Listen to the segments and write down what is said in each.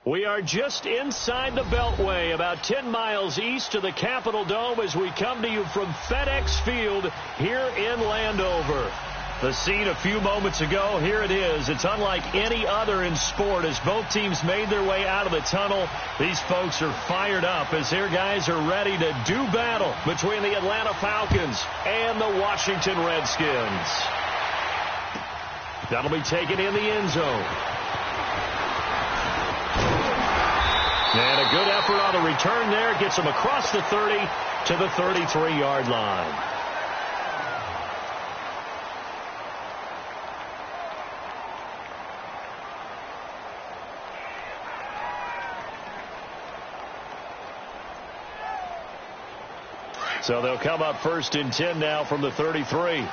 We are just inside the Beltway, about 10 miles east of the Capitol Dome as we come to you from FedEx Field here in Landover. The scene a few moments ago, here it is. It's unlike any other in sport as both teams made their way out of the tunnel. These folks are fired up as their guys are ready to do battle between the Atlanta Falcons and the Washington Redskins. That'll be taken in the end zone. And a good effort on the return there. Gets them across the 30 to the 33-yard line. So they'll come up 1st and 10 now from the 33.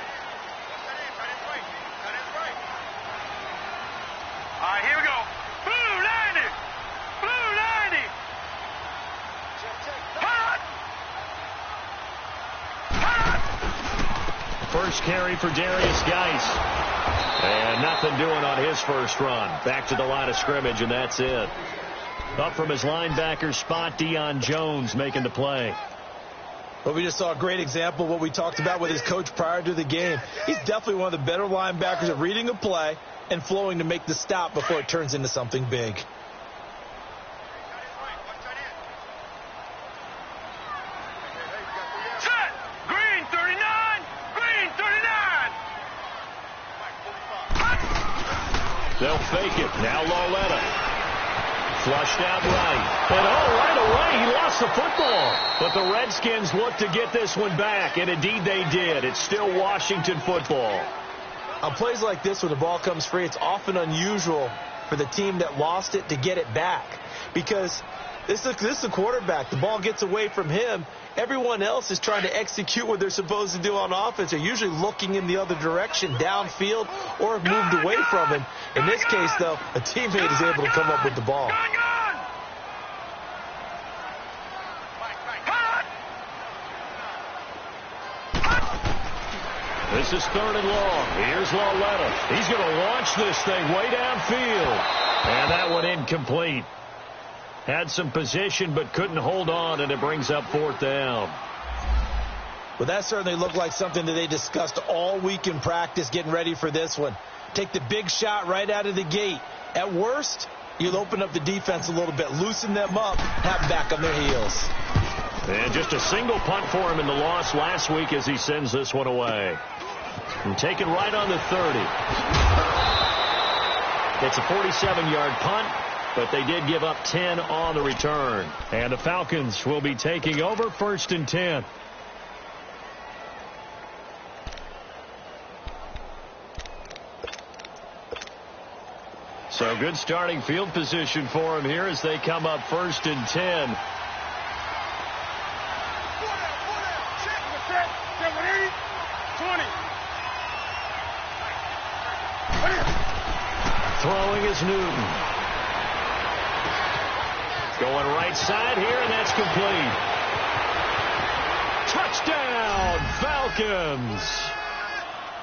First carry for Darius Geis. And nothing doing on his first run. Back to the line of scrimmage, and that's it. Up from his linebacker spot, Deion Jones making the play. Well, we just saw a great example of what we talked about with his coach prior to the game. He's definitely one of the better linebackers at reading a play and flowing to make the stop before it turns into something big. They'll fake it. Now Lauletta. Flushed out right. And right away he lost the football. But the Redskins look to get this one back, and indeed they did. It's still Washington football. On plays like this where the ball comes free, it's often unusual for the team that lost it to get it back. Because this is the quarterback. The ball gets away from him. Everyone else is trying to execute what they're supposed to do on offense. They're usually looking in the other direction, downfield, or have moved away from him. In this case, though, a teammate is able to come up with the ball. This is 3rd and long. Here's Lauletta. He's going to launch this thing way downfield. And that one incomplete. Had some position but couldn't hold on, and it brings up 4th down. Well, that certainly looked like something that they discussed all week in practice getting ready for this one. Take the big shot right out of the gate. At worst, you'll open up the defense a little bit, loosen them up, have them back on their heels. And just a single punt for him in the loss last week as he sends this one away. And taken right on the 30. It's a 47-yard punt, but they did give up 10 on the return. And the Falcons will be taking over 1st and 10. So good starting field position for him here as they come up 1st and 10. Throwing is Newton. Going right side here, and that's complete. Touchdown, Falcons.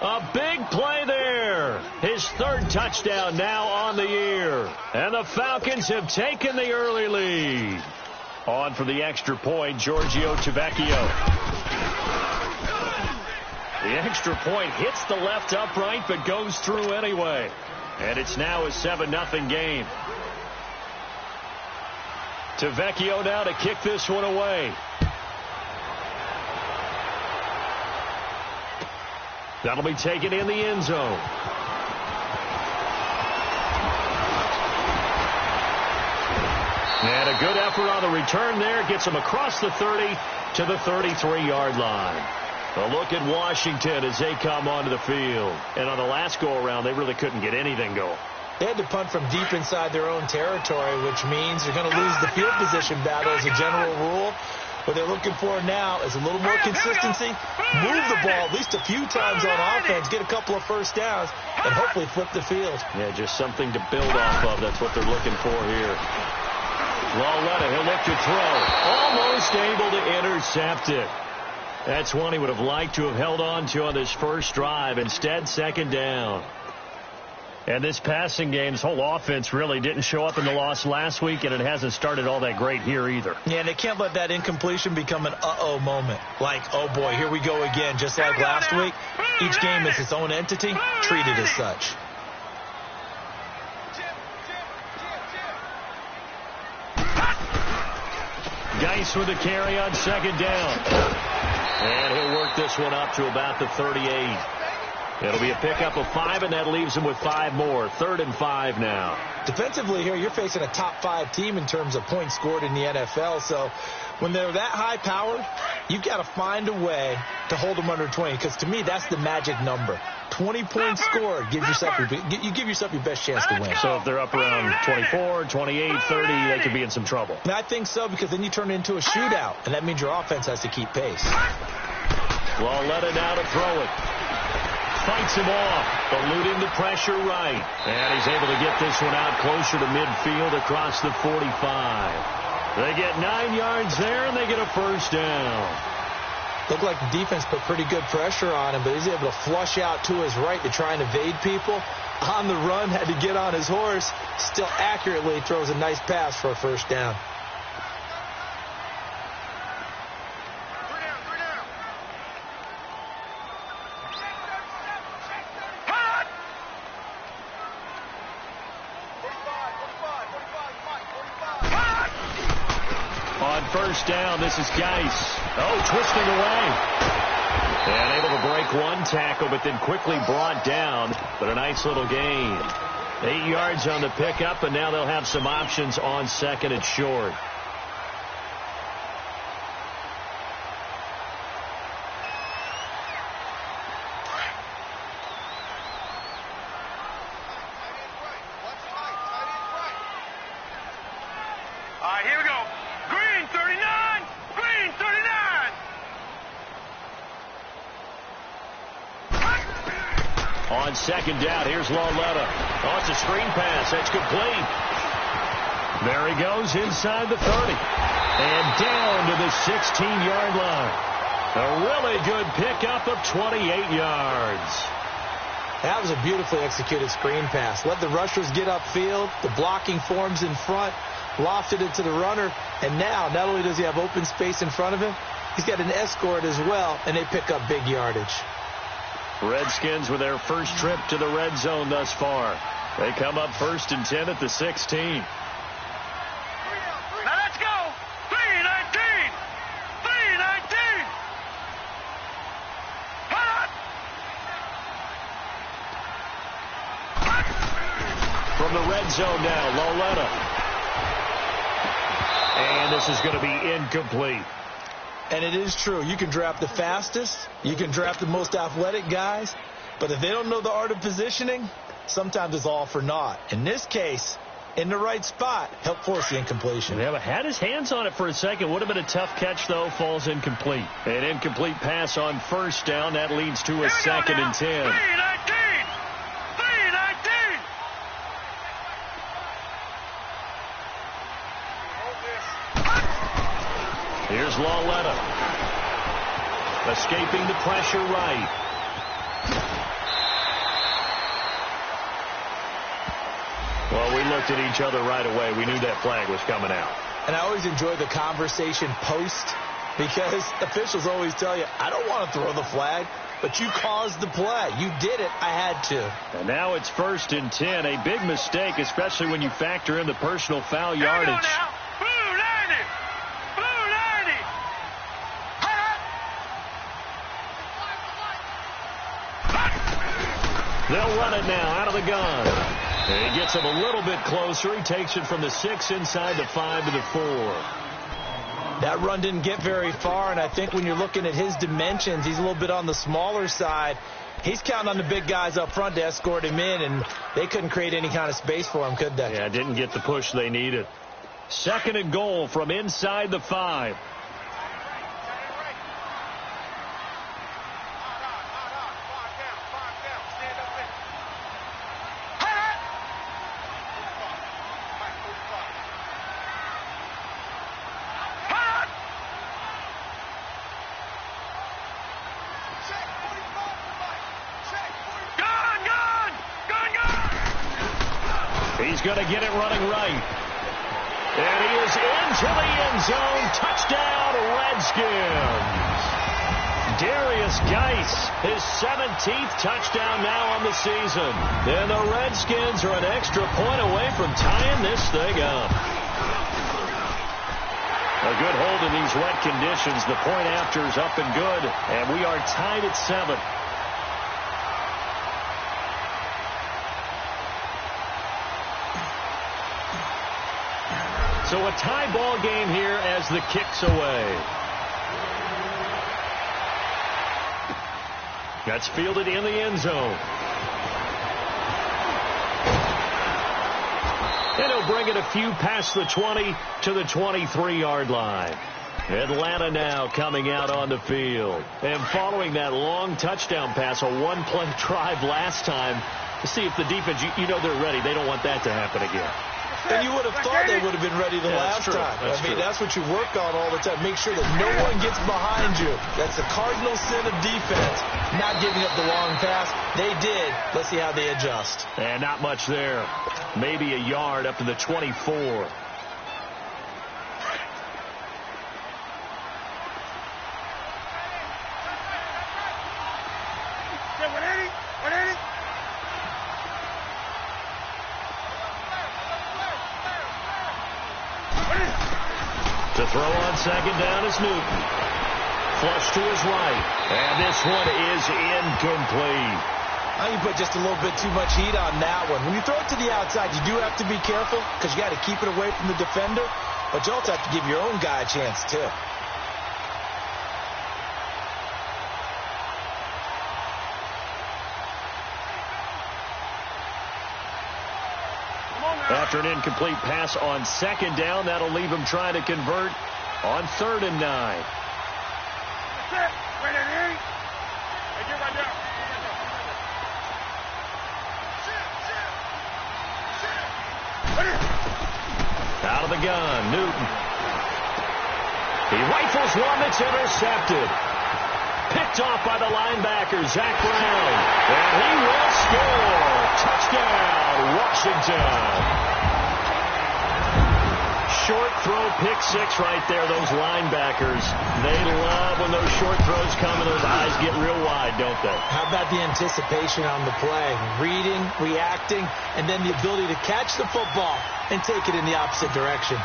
A big play there. His 3rd touchdown now on the year. And the Falcons have taken the early lead. On for the extra point, Giorgio Tavecchio. The extra point hits the left upright, but goes through anyway. And it's now a 7-0 game. Tavecchio now to kick this one away. That'll be taken in the end zone. And a good effort on the return there. Gets him across the 30 to the 33-yard line. A look at Washington as they come onto the field. And on the last go-around, they really couldn't get anything going. They had to punt from deep inside their own territory, which means you're going to lose the field position battle as a general rule. What they're looking for now is a little more consistency, move the ball at least a few times on offense, get a couple of first downs, and hopefully flip the field. Yeah, just something to build off of. That's what they're looking for here. Lauletta, he'll look to throw. Almost able to intercept it. That's one he would have liked to have held on to on this first drive. Instead, 2nd down. And this passing game's whole offense really didn't show up in the loss last week, and it hasn't started all that great here either. Yeah, and they can't let that incompletion become an uh-oh moment. Like, oh, boy, here we go again. Just like last week, each game is its own entity, treated as such. Geis with the carry on second down. And he'll work this one up to about the 38. It'll be a pickup of 5, and that leaves him with 5 more. 3rd and 5 now. Defensively here, you're facing a top-5 team in terms of points scored in the NFL. So when they're that high-powered, you've got to find a way to hold them under 20. Because to me, that's the magic number. 20 points scored, you give yourself your best chance to win. So if they're up around 24, 28, 30, they could be in some trouble. And I think so, because then you turn it into a shootout, and that means your offense has to keep pace. Well, let it now to throw it. Fights him off, eluding the pressure right. And he's able to get this one out closer to midfield across the 45. They get 9 yards there, and they get a first down. Looked like the defense put pretty good pressure on him, but he's able to flush out to his right to try and evade people. On the run, had to get on his horse. Still accurately throws a nice pass for a first down. First down, this is Geis. Oh, twisting away. And able to break one tackle, but then quickly brought down. But a nice little gain. 8 yards on the pickup, and now they'll have some options on second and short. On second down, here's Lauletta. Oh, it's a screen pass. That's complete. There he goes inside the 30. And down to the 16-yard line. A really good pickup of 28 yards. That was a beautifully executed screen pass. Let the rushers get upfield. The blocking forms in front. Lofted it to the runner. And now, not only does he have open space in front of him, he's got an escort as well, and they pick up big yardage. Redskins with their first trip to the red zone thus far. They come up 1st and 10 at the 16. Now let's go. 3-19. 3-19. From the red zone now, Lauletta. And this is going to be incomplete. And it is true. You can draft the fastest. You can draft the most athletic guys. But if they don't know the art of positioning, sometimes it's all for naught. In this case, in the right spot, help force the incompletion. Yeah, but had his hands on it for a second. Would have been a tough catch, though. Falls incomplete. An incomplete pass on first down. That leads to a 2nd and 10. 3-19. 3-19. Here's Lauletta. Escaping the pressure right. Well, we looked at each other right away. We knew that flag was coming out. And I always enjoy the conversation post, because officials always tell you, I don't want to throw the flag, but you caused the play. You did it. I had to. And now it's 1st and 10. A big mistake, especially when you factor in the personal foul yardage. They'll run it now out of the gun. And he gets him a little bit closer. He takes it from the 6 inside the 5 to the 4. That run didn't get very far, and I think when you're looking at his dimensions, he's a little bit on the smaller side. He's counting on the big guys up front to escort him in, and they couldn't create any kind of space for him, could they? Yeah, didn't get the push they needed. 2nd and goal from inside the 5. He's going to get it running right. And he is into the end zone. Touchdown, Redskins. Darius Geis, his 17th touchdown now on the season. And the Redskins are an extra point away from tying this thing up. A good hold in these wet conditions. The point after is up and good. And we are tied at 7. So a tie ball game here as the kick's away. That's fielded in the end zone. And he'll bring it a few past the 20 to the 23-yard line. Atlanta now coming out on the field. And following that long touchdown pass, a one-play drive last time, to see if the defense, you know they're ready. They don't want that to happen again. And you would have thought they would have been ready the last time. That's what you work on all the time. Make sure that no one gets behind you. That's the cardinal sin of defense, not giving up the long pass. They did. Let's see how they adjust. And not much there. Maybe a yard up to the 24. To throw on second down is Newton. Flush to his right. And this one is incomplete. Now you put just a little bit too much heat on that one. When you throw it to the outside, you do have to be careful because you got to keep it away from the defender. But you also have to give your own guy a chance, too. After an incomplete pass on second down, that'll leave him trying to convert on 3rd and 9. Out of the gun, Newton. He rifles one that's intercepted. Picked off by the linebacker, Zach Brown. And he will score. Touchdown, Washington. Short throw, pick 6 right there. Those linebackers, they love when those short throws come and those eyes get real wide, don't they? How about the anticipation on the play? Reading, reacting, and then the ability to catch the football and take it in the opposite direction.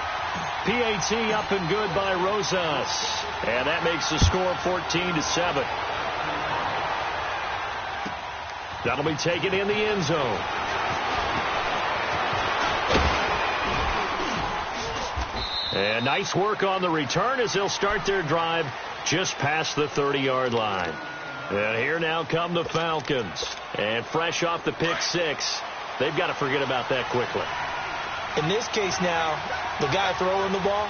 PAT up and good by Rosas. And that makes the score 14-7. That'll be taken in the end zone. And nice work on the return as they'll start their drive just past the 30-yard line. And here now come the Falcons. And fresh off the pick 6, they've got to forget about that quickly. In this case now, the guy throwing the ball,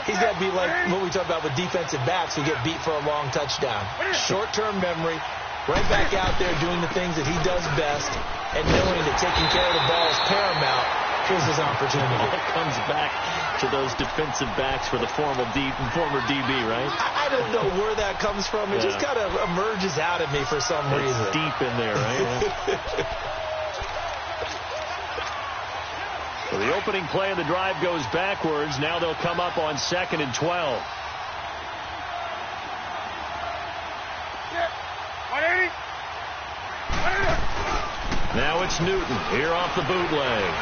he's got to be like what we talk about with defensive backs who get beat for a long touchdown. Short-term memory, right back out there doing the things that he does best, and knowing that taking care of the ball is paramount. Here's his opportunity. It comes back to those defensive backs for the former DB, right? I don't know where that comes from. It just kind of emerges out of me for some reason. It's deep in there, right? So the opening play of the drive goes backwards. Now they'll come up on 2nd and 12. Now it's Newton here off the bootleg.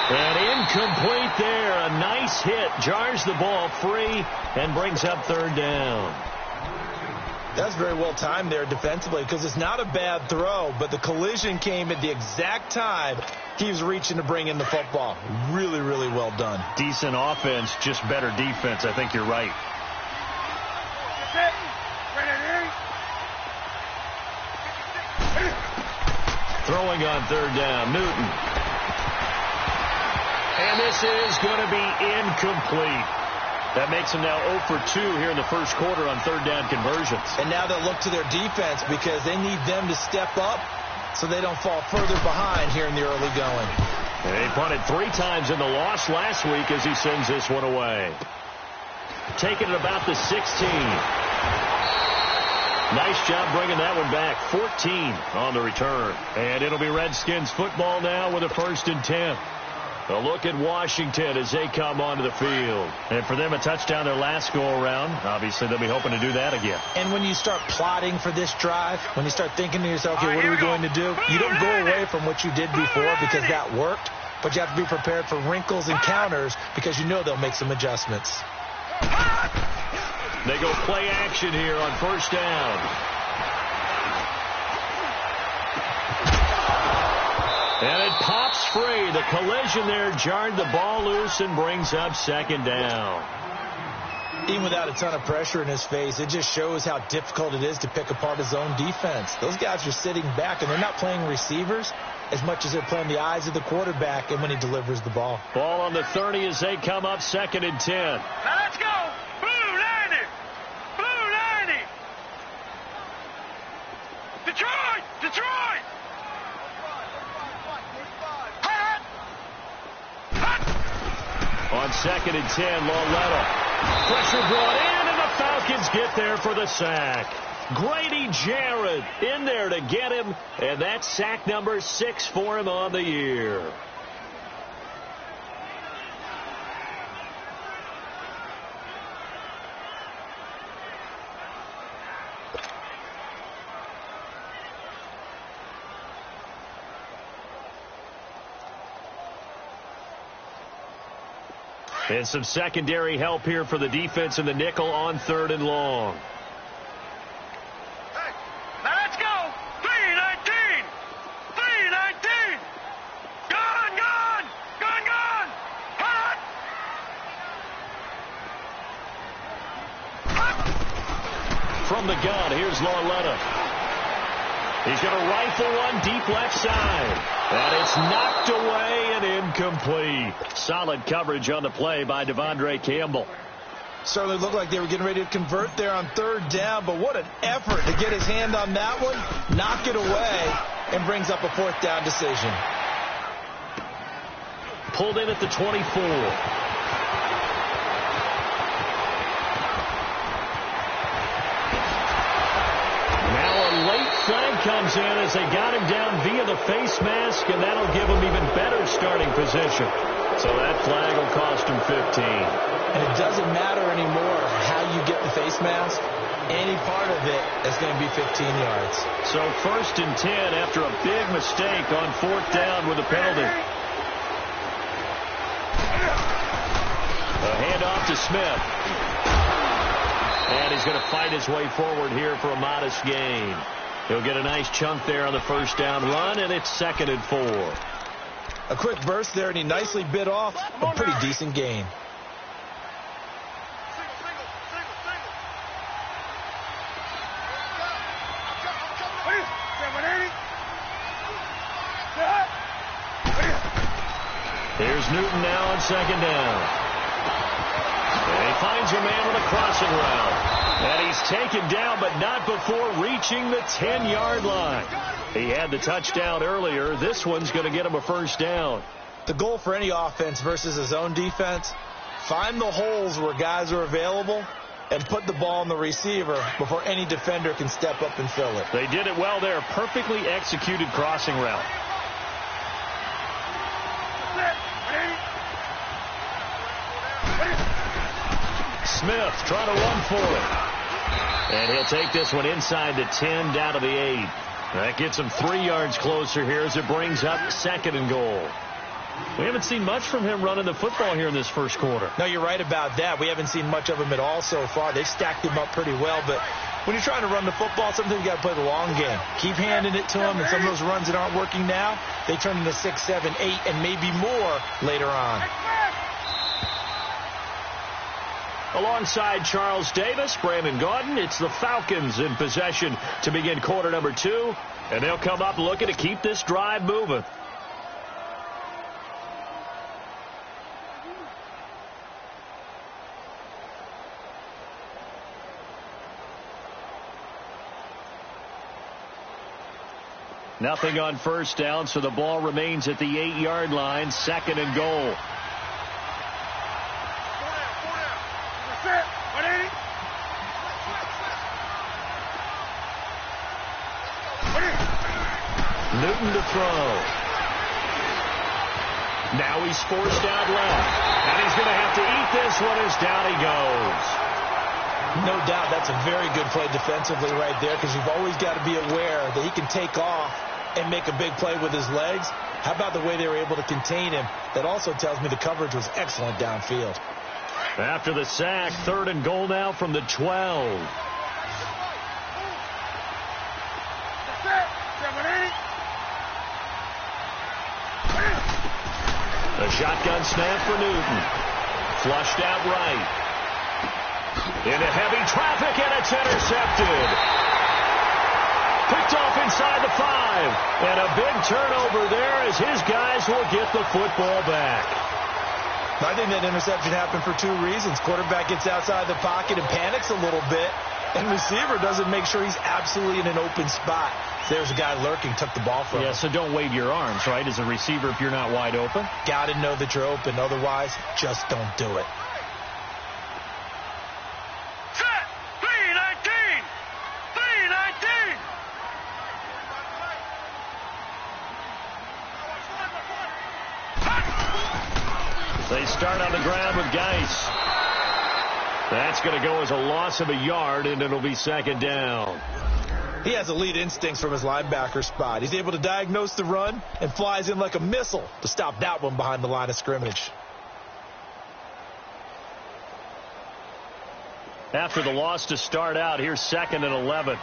And incomplete there. A nice hit. Jars the ball free and brings up 3rd down. That's very well timed there defensively because it's not a bad throw, but the collision came at the exact time he was reaching to bring in the football. Really, really well done. Decent offense, just better defense. I think you're right. Throwing on 3rd down, Newton. And this is going to be incomplete. That makes them now 0 for 2 here in the first quarter on 3rd down conversions. And now they'll look to their defense because they need them to step up so they don't fall further behind here in the early going. And he punted 3 times in the loss last week as he sends this one away. Taking it about the 16. Nice job bringing that one back. 14 on the return. And it'll be Redskins football now with a 1st and 10. A look at Washington as they come onto the field. And for them, a touchdown their last go-around. Obviously, they'll be hoping to do that again. And when you start plotting for this drive, when you start thinking to yourself, okay, what are we going to do? You don't go away from what you did before because that worked, but you have to be prepared for wrinkles and counters because you know they'll make some adjustments. They go play action here on 1st down. And it pops free. The collision there jarred the ball loose and brings up 2nd down. Even without a ton of pressure in his face, it just shows how difficult it is to pick apart his own defense. Those guys are sitting back, and they're not playing receivers as much as they're playing the eyes of the quarterback and when he delivers the ball. Ball on the 30 as they come up 2nd and 10. Now let's go. Blue 90. Blue 90. Detroit. Detroit. On 2nd and 10, Lauletta. Pressure brought in, and the Falcons get there for the sack. Grady Jarrett in there to get him, and that's sack number 6 for him on the year. And some secondary help here for the defense in the nickel on 3rd and long. Hey, now let's go. 319. 319. Gone, gone. Gone, gone. Hot. Hot. From the gun, here's Lauletta. He's going to rifle one deep left side. And it's knocked away and incomplete. Solid coverage on the play by Devondre Campbell. Certainly looked like they were getting ready to convert there on 3rd down, but what an effort to get his hand on that one, knock it away, and brings up a 4th down decision. Pulled in at the 24. Flag comes in as they got him down via the face mask, and that'll give him even better starting position. So that flag will cost him 15. And it doesn't matter anymore how you get the face mask. Any part of it is going to be 15 yards. So 1st and 10 after a big mistake on 4th down with a penalty. A handoff to Smith. And he's going to fight his way forward here for a modest gain. He'll get a nice chunk there on the 1st down run, and it's 2nd and 4. A quick burst there, and he nicely bit off a pretty decent gain. Here's Newton now on 2nd down. And he finds a man with a crossing route. And he's taken down, but not before reaching the 10-yard line. He had the touchdown earlier. This one's going to get him a 1st down. The goal for any offense versus his own defense, find the holes where guys are available and put the ball on the receiver before any defender can step up and fill it. They did it well there. Perfectly executed crossing route. Smith trying to run for it. And he'll take this one inside the 10, down to the 8. That gets him 3 yards closer here as it brings up 2nd and goal. We haven't seen much from him running the football here in this first quarter. No, you're right about that. We haven't seen much of him at all so far. They've stacked him up pretty well, but when you're trying to run the football, sometimes you got to play the long game. Keep handing it to him, and some of those runs that aren't working now, they turn into 6, 7, 8, and maybe more later on. Alongside Charles Davis, Brandon Gaudin, it's the Falcons in possession to begin quarter number 2, and they'll come up looking to keep this drive moving. Nothing on 1st down, so the ball remains at the 8-yard line, 2nd and goal. Newton to throw. Now he's forced out left. And he's going to have to eat this one as down he goes. No doubt that's a very good play defensively right there, because you've always got to be aware that he can take off and make a big play with his legs. How about the way they were able to contain him? That also tells me the coverage was excellent downfield. After the sack, 3rd and goal now from the 12. The shotgun snap for Newton. Flushed out right. Into heavy traffic, and it's intercepted. Picked off inside the 5. And a big turnover there as his guys will get the football back. I think that interception happened for 2 reasons. Quarterback gets outside the pocket and panics a little bit, and receiver doesn't make sure he's absolutely in an open spot. There's a guy lurking, took the ball from him. Yeah, so don't wave your arms, right, as a receiver if you're not wide open. Got to know that you're open. Otherwise, just don't do it. Set! 319! 319! They start on the ground with Geis. That's going to go as a loss of a yard, and it'll be 2nd down. He has elite instincts from his linebacker spot. He's able to diagnose the run and flies in like a missile to stop that one behind the line of scrimmage. After the loss to start out, here's 2nd and 11.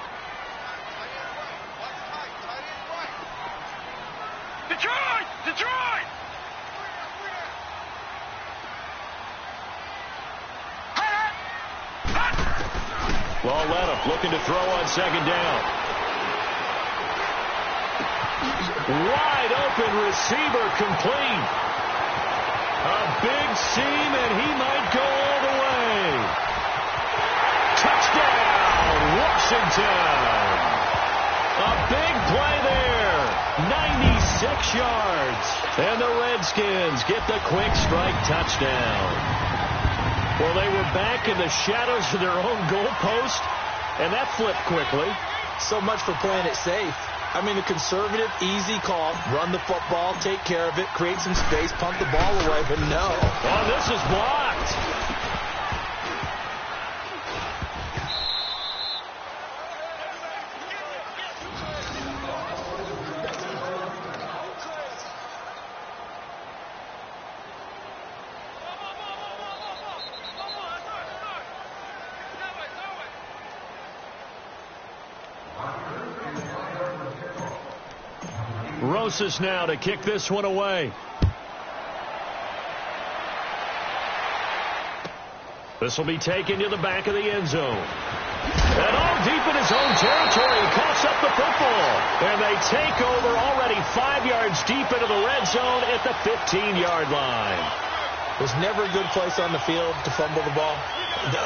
Detroit! Detroit! Lalletta looking to throw on 2nd down. Wide open receiver complete. A big seam, and he might go all the way. Touchdown, Washington. A big play there. 96 yards. And the Redskins get the quick strike touchdown. Well, they were back in the shadows of their own goalpost, and that flipped quickly. So much for playing it safe. I mean, a conservative, easy call. Run the football, take care of it, create some space, pump the ball away, but no. Oh, this is blocked. Rosas now to kick this one away. This will be taken to the back of the end zone. And all deep in his own territory, he coughs up the football. And they take over already 5 yards deep into the red zone at the 15-yard line. There's never a good place on the field to fumble the ball.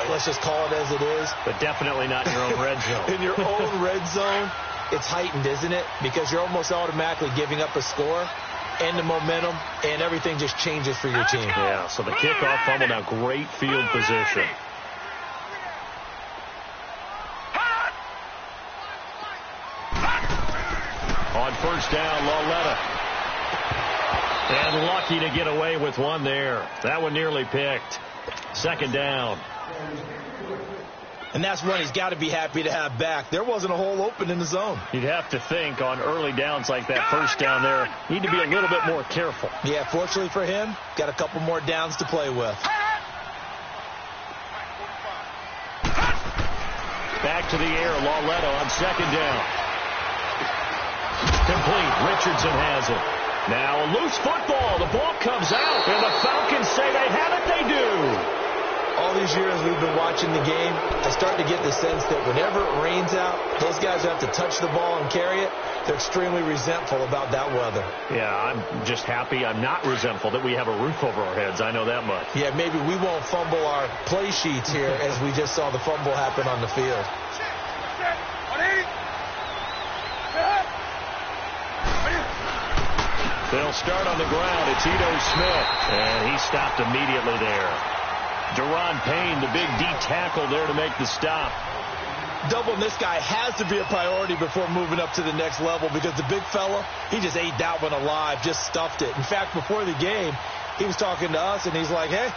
Let's just call it as it is. But definitely not in your own red zone. In your own red zone, it's heightened, isn't it? Because you're almost automatically giving up a score and the momentum, and everything just changes for your team. Yeah, so the kickoff fumble, now great field position. On 1st down, Lalletta. And lucky to get away with one there. That one nearly picked. 2nd down. And that's one he's got to be happy to have back. There wasn't a hole open in the zone. You'd have to think on early downs like that 1st down there, need to be a little bit more careful. Yeah, fortunately for him, got a couple more downs to play with. Back to the air, Lalletta on 2nd down. Complete, Richardson has it. Now a loose football, the ball comes out, and the Falcons say they have it, they do. All these years we've been watching the game, I start to get the sense that whenever it rains out, those guys who have to touch the ball and carry it, they're extremely resentful about that weather. Yeah, I'm just happy I'm not resentful that we have a roof over our heads. I know that much. Yeah, maybe we won't fumble our play sheets here as we just saw the fumble happen on the field. They'll start on the ground. It's Ito Smith, and he stopped immediately there. Deron Payne, the big D tackle there to make the stop. doubling this guy has to be a priority before moving up to the next level because the big fella, he just ate that one alive, just stuffed it. In fact, before the game, he was talking to us, and he's like, hey,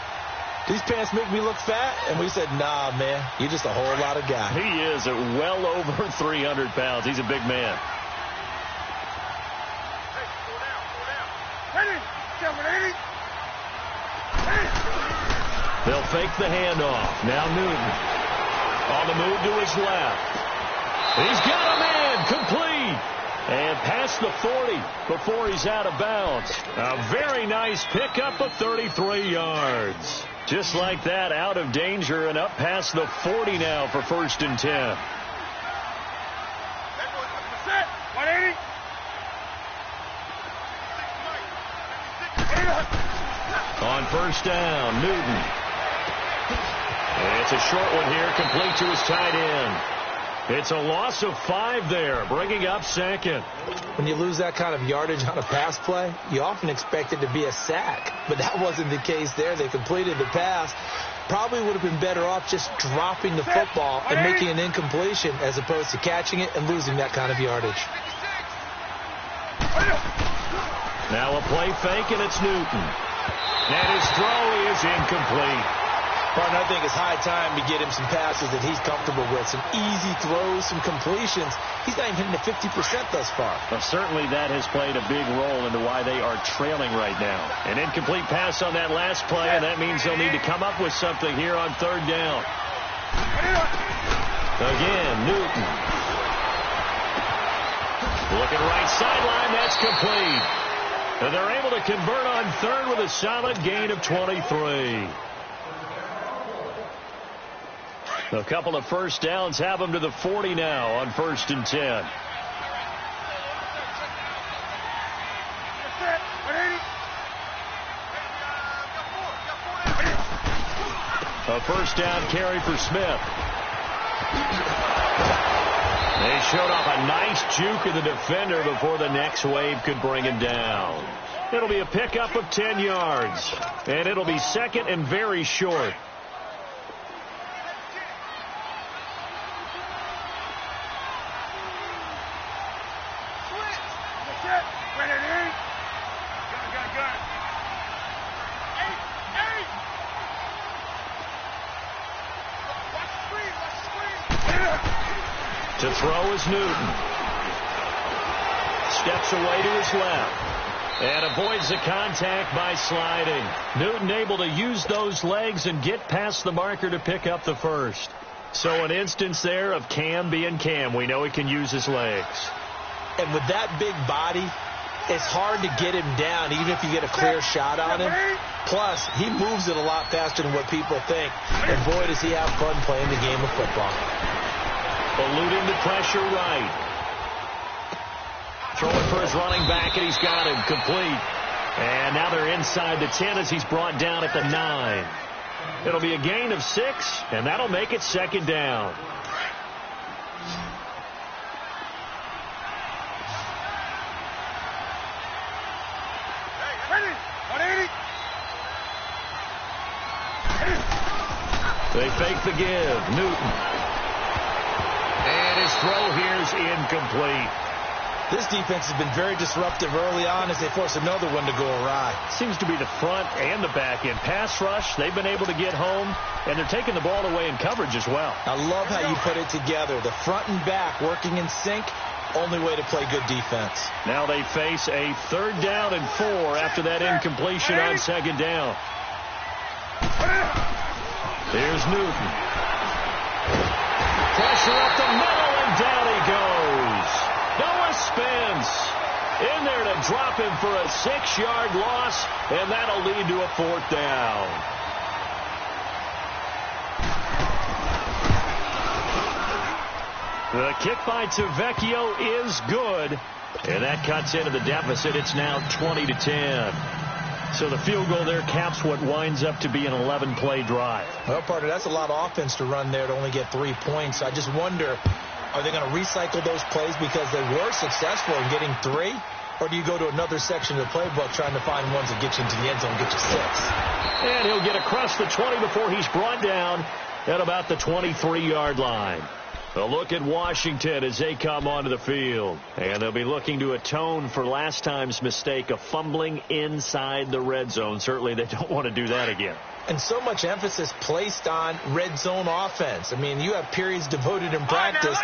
these pants make me look fat? And we said, nah, man, you're just a whole lot of guy. He is at well over 300 pounds. He's a big man. They'll fake the handoff. Now Newton on the move to his left. He's got a man complete. And past the 40 before he's out of bounds. A very nice pickup of 33 yards. Just like that, out of danger and up past the 40 now for 1st and 10. On 1st down, Newton. It's a short one here, complete to his tight end. It's a loss of 5 there, bringing up 2nd. When you lose that kind of yardage on a pass play, you often expect it to be a sack. But that wasn't the case there. They completed the pass. Probably would have been better off just dropping the football and making an incompletion as opposed to catching it and losing that kind of yardage. Now a play fake, and it's Newton. And his throw is incomplete. Partner, I think it's high time to get him some passes that he's comfortable with. Some easy throws, some completions. He's not even hitting the 50% thus far. Well, certainly that has played a big role into why they are trailing right now. An incomplete pass on that last play, and that means they'll need to come up with something here on 3rd down. Again, Newton. Looking right sideline, that's complete. And they're able to convert on 3rd with a solid gain of 23. A couple of 1st downs have them to the 40 now on 1st and 10. A 1st down carry for Smith. They showed off a nice juke of the defender before the next wave could bring him down. It'll be a pickup of 10 yards. And it'll be 2nd and very short. To throw is Newton. Steps away to his left. And avoids the contact by sliding. Newton able to use those legs and get past the marker to pick up the 1st. So an instance there of Cam being Cam. We know he can use his legs. And with that big body, it's hard to get him down even if you get a clear shot on him. Plus, he moves it a lot faster than what people think. And boy, does he have fun playing the game of football. Eluding the pressure right. Throwing for his running back, and he's got him complete. And now they're inside the 10 as he's brought down at the 9. It'll be a gain of 6, and that'll make it 2nd down. They fake the give. Newton. And his throw here is incomplete. This defense has been very disruptive early on as they force another one to go awry. Seems to be the front and the back end. Pass rush, they've been able to get home, and they're taking the ball away in coverage as well. I love how you put it together. The front and back working in sync, only way to play good defense. Now they face a 3rd down and 4 after that incompletion on 2nd down. Here's Newton. Pressure up the middle, and down he goes. Noah Spence in there to drop him for a 6-yard loss, and that'll lead to a 4th down. The kick by Tavecchio is good, and that cuts into the deficit. It's now 20-10. So the field goal there caps what winds up to be an 11-play drive. Well, partner, that's a lot of offense to run there to only get 3 points. I just wonder, are they going to recycle those plays because they were successful in getting 3? Or do you go to another section of the playbook trying to find ones that get you into the end zone and get you 6? And he'll get across the 20 before he's brought down at about the 23-yard line. A look at Washington as they come onto the field. And they'll be looking to atone for last time's mistake of fumbling inside the red zone. Certainly they don't want to do that again. And so much emphasis placed on red zone offense. I mean, you have periods devoted in practice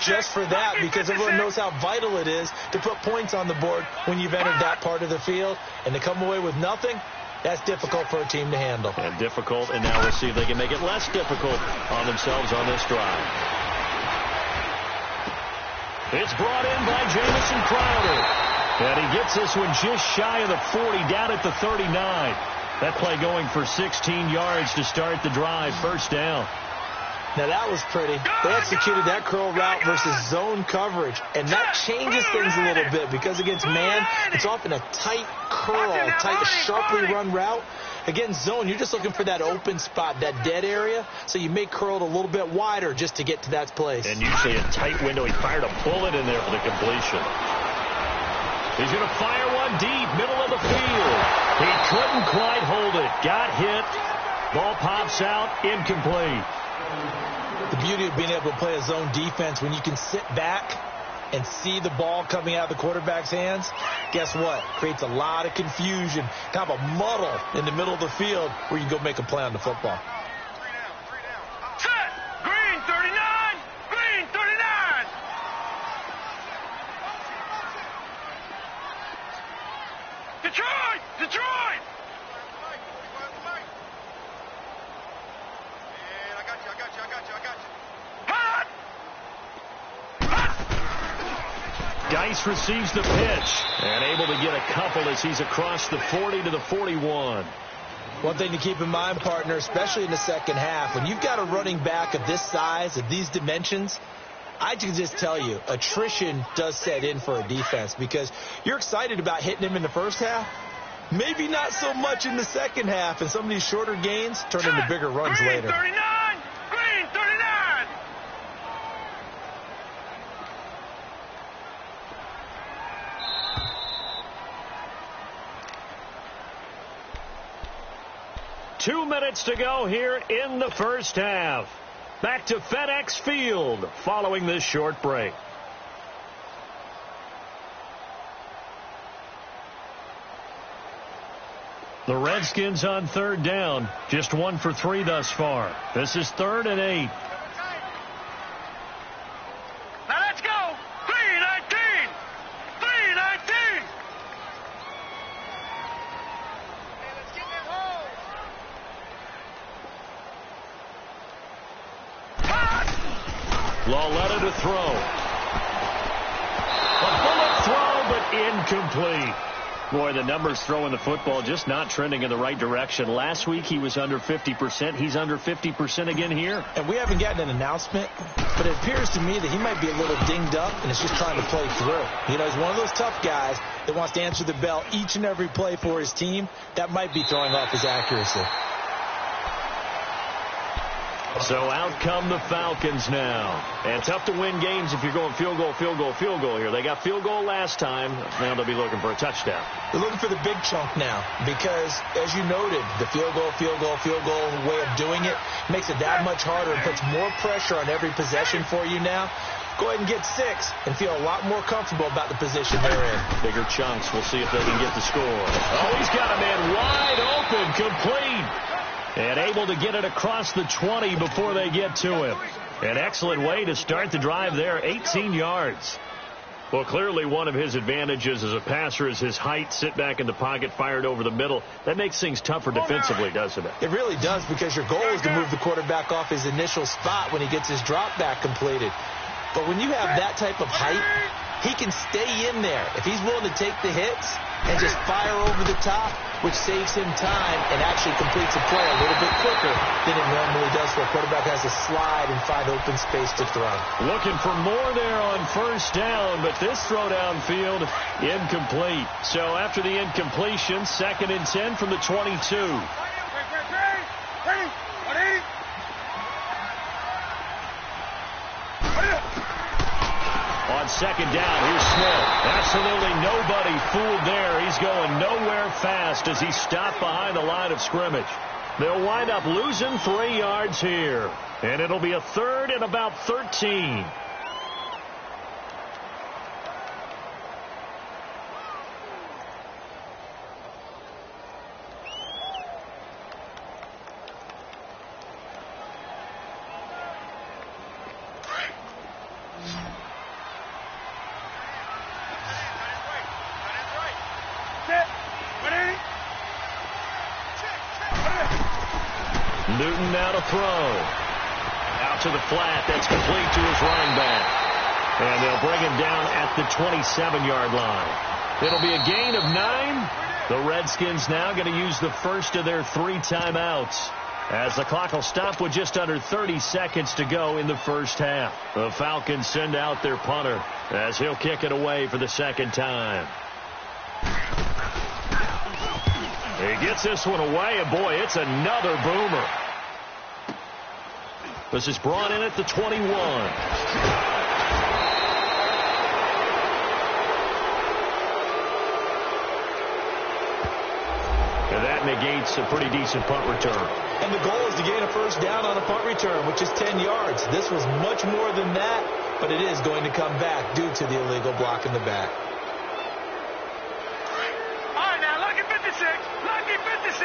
just for that because everyone knows how vital it is to put points on the board when you've entered that part of the field. And to come away with nothing, that's difficult for a team to handle. And difficult, and now we'll see if they can make it less difficult on themselves on this drive. It's brought in by Jamison Crowder. And he gets this one just shy of the 40, down at the 39. That play going for 16 yards to start the drive. First down. Now that was pretty. They executed that curl route versus zone coverage, and that changes things a little bit because against man, it's often a tight curl, tight, sharply run route. Against zone, you're just looking for that open spot, that dead area, so you may curl it a little bit wider just to get to that place. And usually a tight window. He fired a bullet in there for the completion. He's going to fire one deep, middle of the field. He couldn't quite hold it. Got hit. Ball pops out, incomplete. The beauty of being able to play a zone defense when you can sit back and see the ball coming out of the quarterback's hands, guess what? Creates a lot of confusion, kind of a muddle in the middle of the field where you go make a play on the football. Set! Green 39! Green 39! Detroit! Detroit! Dice receives the pitch and able to get a couple as he's across the 40 to the 41. One thing to keep in mind, partner, especially in the second half, when you've got a running back of this size, of these dimensions, I can just tell you, attrition does set in for a defense because you're excited about hitting him in the first half. Maybe not so much in the second half, and some of these shorter gains turn into bigger runs later. 39! Green 39! Two minutes to go here in the first half. Back to FedEx Field following this short break. The Redskins on third down. Just 1 for 3 thus far. This is 3rd and 8. Now let's go! 319! 319! Lauletta to throw. A bullet throw, but incomplete. Boy, the numbers throwing the football just not trending in the right direction. Last week he was under 50%. He's under 50% again here. And we haven't gotten an announcement, but it appears to me that he might be a little dinged up and is just trying to play through. You know, he's one of those tough guys that wants to answer the bell each and every play for his team. That might be throwing off his accuracy. So out come the Falcons now. And tough to win games if you're going field goal, field goal, field goal here. They got field goal last time. Now they'll be looking for a touchdown. They're looking for the big chunk now because, as you noted, the field goal way of doing it makes it that much harder and puts more pressure on every possession for you now. Go ahead and get 6 and feel a lot more comfortable about the position they're in. Bigger chunks. We'll see if they can get the score. Oh, he's got a man wide open, complete. And able to get it across the 20 before they get to him. An excellent way to start the drive there, 18 yards. Well, clearly one of his advantages as a passer is his height. Sit back in the pocket, fired over the middle. That makes things tougher defensively, doesn't it? It really does because your goal is to move the quarterback off his initial spot when he gets his drop back completed. But when you have that type of height, he can stay in there. If he's willing to take the hits and just fire over the top, which saves him time and actually completes a play a little bit quicker than it normally does for a quarterback who has to slide and find open space to throw. Looking for more there on first down, but this throw downfield incomplete. So after the incompletion, 2nd and 10 from the 22. On 2nd down, here's Smith. Absolutely nobody fooled there. He's going nowhere fast as he stopped behind the line of scrimmage. They'll wind up losing 3 yards here. And it'll be a 3rd and about 13. Newton now to throw. Out to the flat. That's complete to his running back. And they'll bring him down at the 27-yard line. It'll be a gain of 9. The Redskins now going to use the first of their 3 timeouts, as the clock will stop with just under 30 seconds to go in the first half. The Falcons send out their punter as he'll kick it away for the second time. He gets this one away, and boy, it's another boomer. This is brought in at the 21. And that negates a pretty decent punt return. And the goal is to gain a first down on a punt return, which is 10 yards. This was much more than that, but it is going to come back due to the illegal block in the back. All right, now, lucky 56. Lucky 56.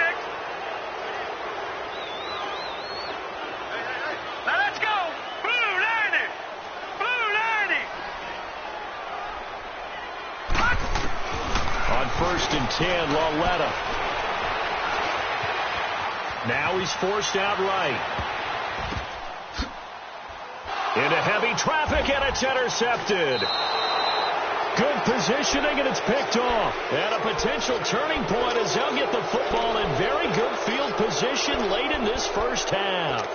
Now, let's go. Blue 90. Blue 90. On 1st and 10, Loletta. Now he's forced out right. Into heavy traffic, and it's intercepted. Good positioning, and it's picked off. And a potential turning point as they'll get the football in very good field position late in this first half.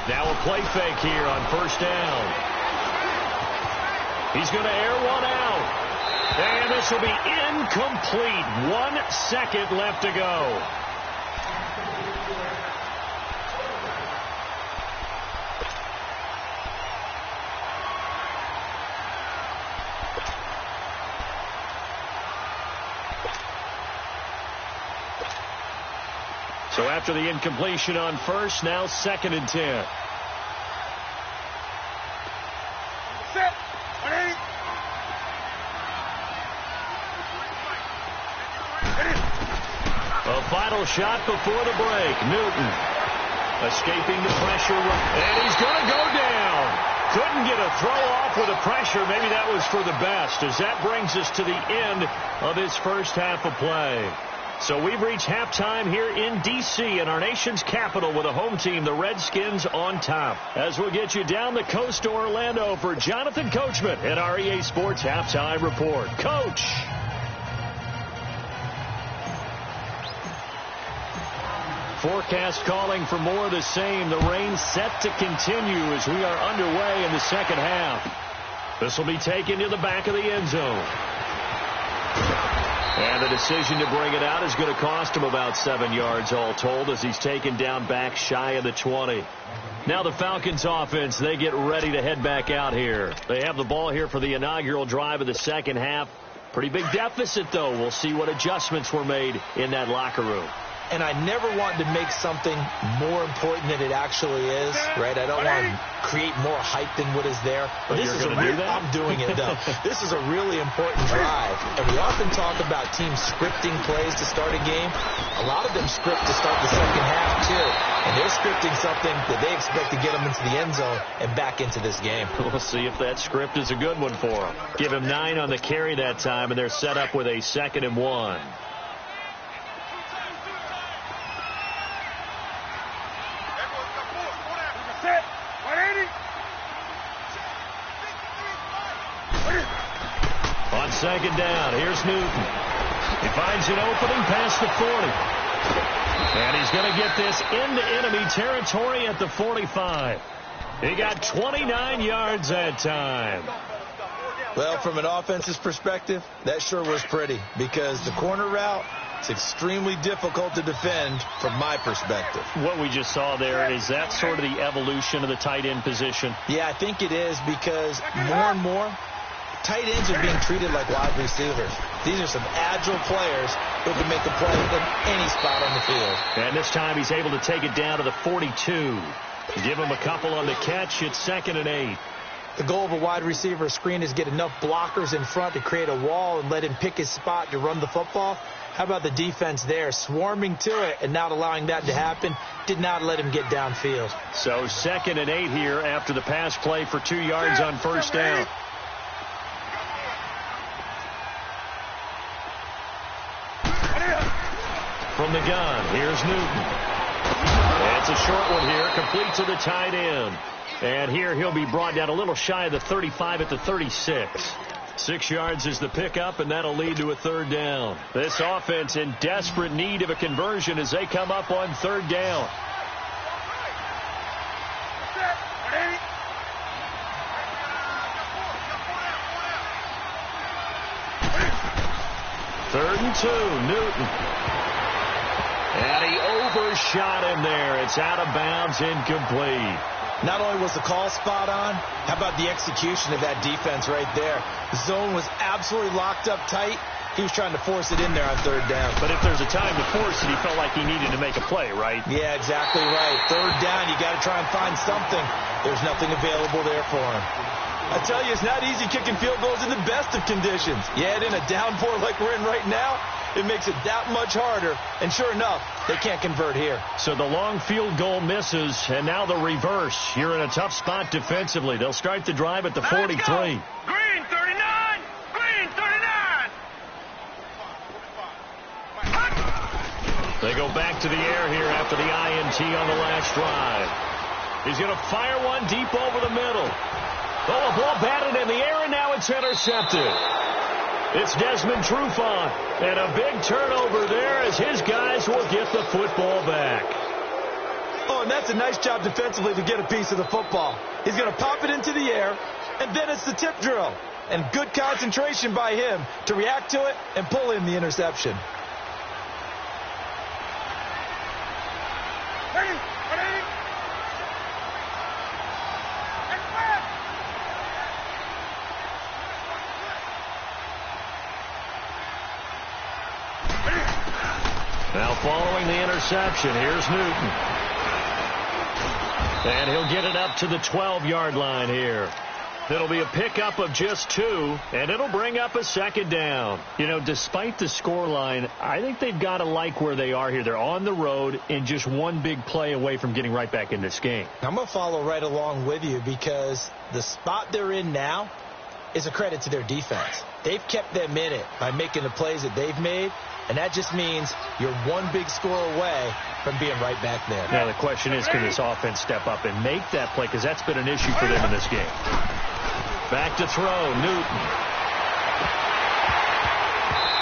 Now a play fake here on 1st down. He's going to air one out. And this will be incomplete. 1 second left to go. So after the incompletion on 1st, now 2nd and 10. Set. 180. A final shot before the break. Newton escaping the pressure. And he's going to go down. Couldn't get a throw off with the pressure. Maybe that was for the best, as that brings us to the end of his first half of play. So we've reached halftime here in D.C. in our nation's capital with a home team, the Redskins, on top. As we'll get you down the coast to Orlando for Jonathan Coachman at our EA Sports Halftime Report. Coach. Forecast calling for more of the same. The rain set to continue as we are underway in the second half. This will be taken to the back of the end zone. And the decision to bring it out is going to cost him about 7 yards all told, as he's taken down back shy of the 20. Now the Falcons offense, they get ready to head back out here. They have the ball here for the inaugural drive of the second half. Pretty big deficit, though. We'll see what adjustments were made in that locker room. And I never want to make something more important than it actually is, right? I don't want to create more hype than what is there. But this is a real, I'm doing it, though. This is a really important drive. And we often talk about teams scripting plays to start a game. A lot of them script to start the second half, too. And they're scripting something that they expect to get them into the end zone and back into this game. We'll see if that script is a good one for them. Give him 9 on the carry that time, and they're set up with a 2nd and 1. On 2nd down, here's Newton. He finds an opening past the 40. And he's going to get this into enemy territory at the 45. He got 29 yards that time. Well, from an offense's perspective, that sure was pretty because the corner route is extremely difficult to defend from my perspective. What we just saw there, is that sort of the evolution of the tight end position? Yeah, I think it is because more and more, tight ends are being treated like wide receivers. These are some agile players who can make a play in any spot on the field. And this time he's able to take it down to the 42. Give him a couple on the catch. It's 2nd and 8. The goal of a wide receiver screen is get enough blockers in front to create a wall and let him pick his spot to run the football. How about the defense there? Swarming to it and not allowing that to happen. Did not let him get downfield. So 2nd and 8 here after the pass play for 2 yards on first down. From the gun, here's Newton. It's a short one here, complete to the tight end. And here he'll be brought down a little shy of the 35 at the 36. 6 yards is the pickup, and that'll lead to a 3rd down. This offense in desperate need of a conversion as they come up on 3rd down. Third and 2, Newton. And he overshot him there. It's out of bounds, incomplete. Not only was the call spot on, how about the execution of that defense right there? The zone was absolutely locked up tight. He was trying to force it in there on 3rd down. But if there's a time to force it, he felt like he needed to make a play, right? Yeah, exactly right. 3rd down, you got to try and find something. There's nothing available there for him. I tell you, it's not easy kicking field goals in the best of conditions. Yet in a downpour like we're in right now, it makes it that much harder. And sure enough, they can't convert here. So the long field goal misses, and now the reverse. You're in a tough spot defensively. They'll start the drive at the 43. Green 39! Green 39! They go back to the air here after the INT on the last drive. He's going to fire one deep over the middle. Oh, a ball batted in the air, and now it's intercepted. It's Desmond Trufant, and a big turnover there as his guys will get the football back. Oh, and that's a nice job defensively to get a piece of the football. He's going to pop it into the air, and then it's the tip drill. And good concentration by him to react to it and pull in the interception. Now following the interception, here's Newton. And he'll get it up to the 12-yard line here. It'll be a pickup of just 2, and it'll bring up a 2nd down. You know, despite the scoreline, I think they've got to like where they are here. They're on the road and just one big play away from getting right back in this game. I'm going to follow right along with you because the spot they're in now is a credit to their defense. They've kept them in it by making the plays that they've made, and that just means you're one big score away from being right back there. Now, the question is, can this offense step up and make that play? Because that's been an issue for them in this game. Back to throw, Newton.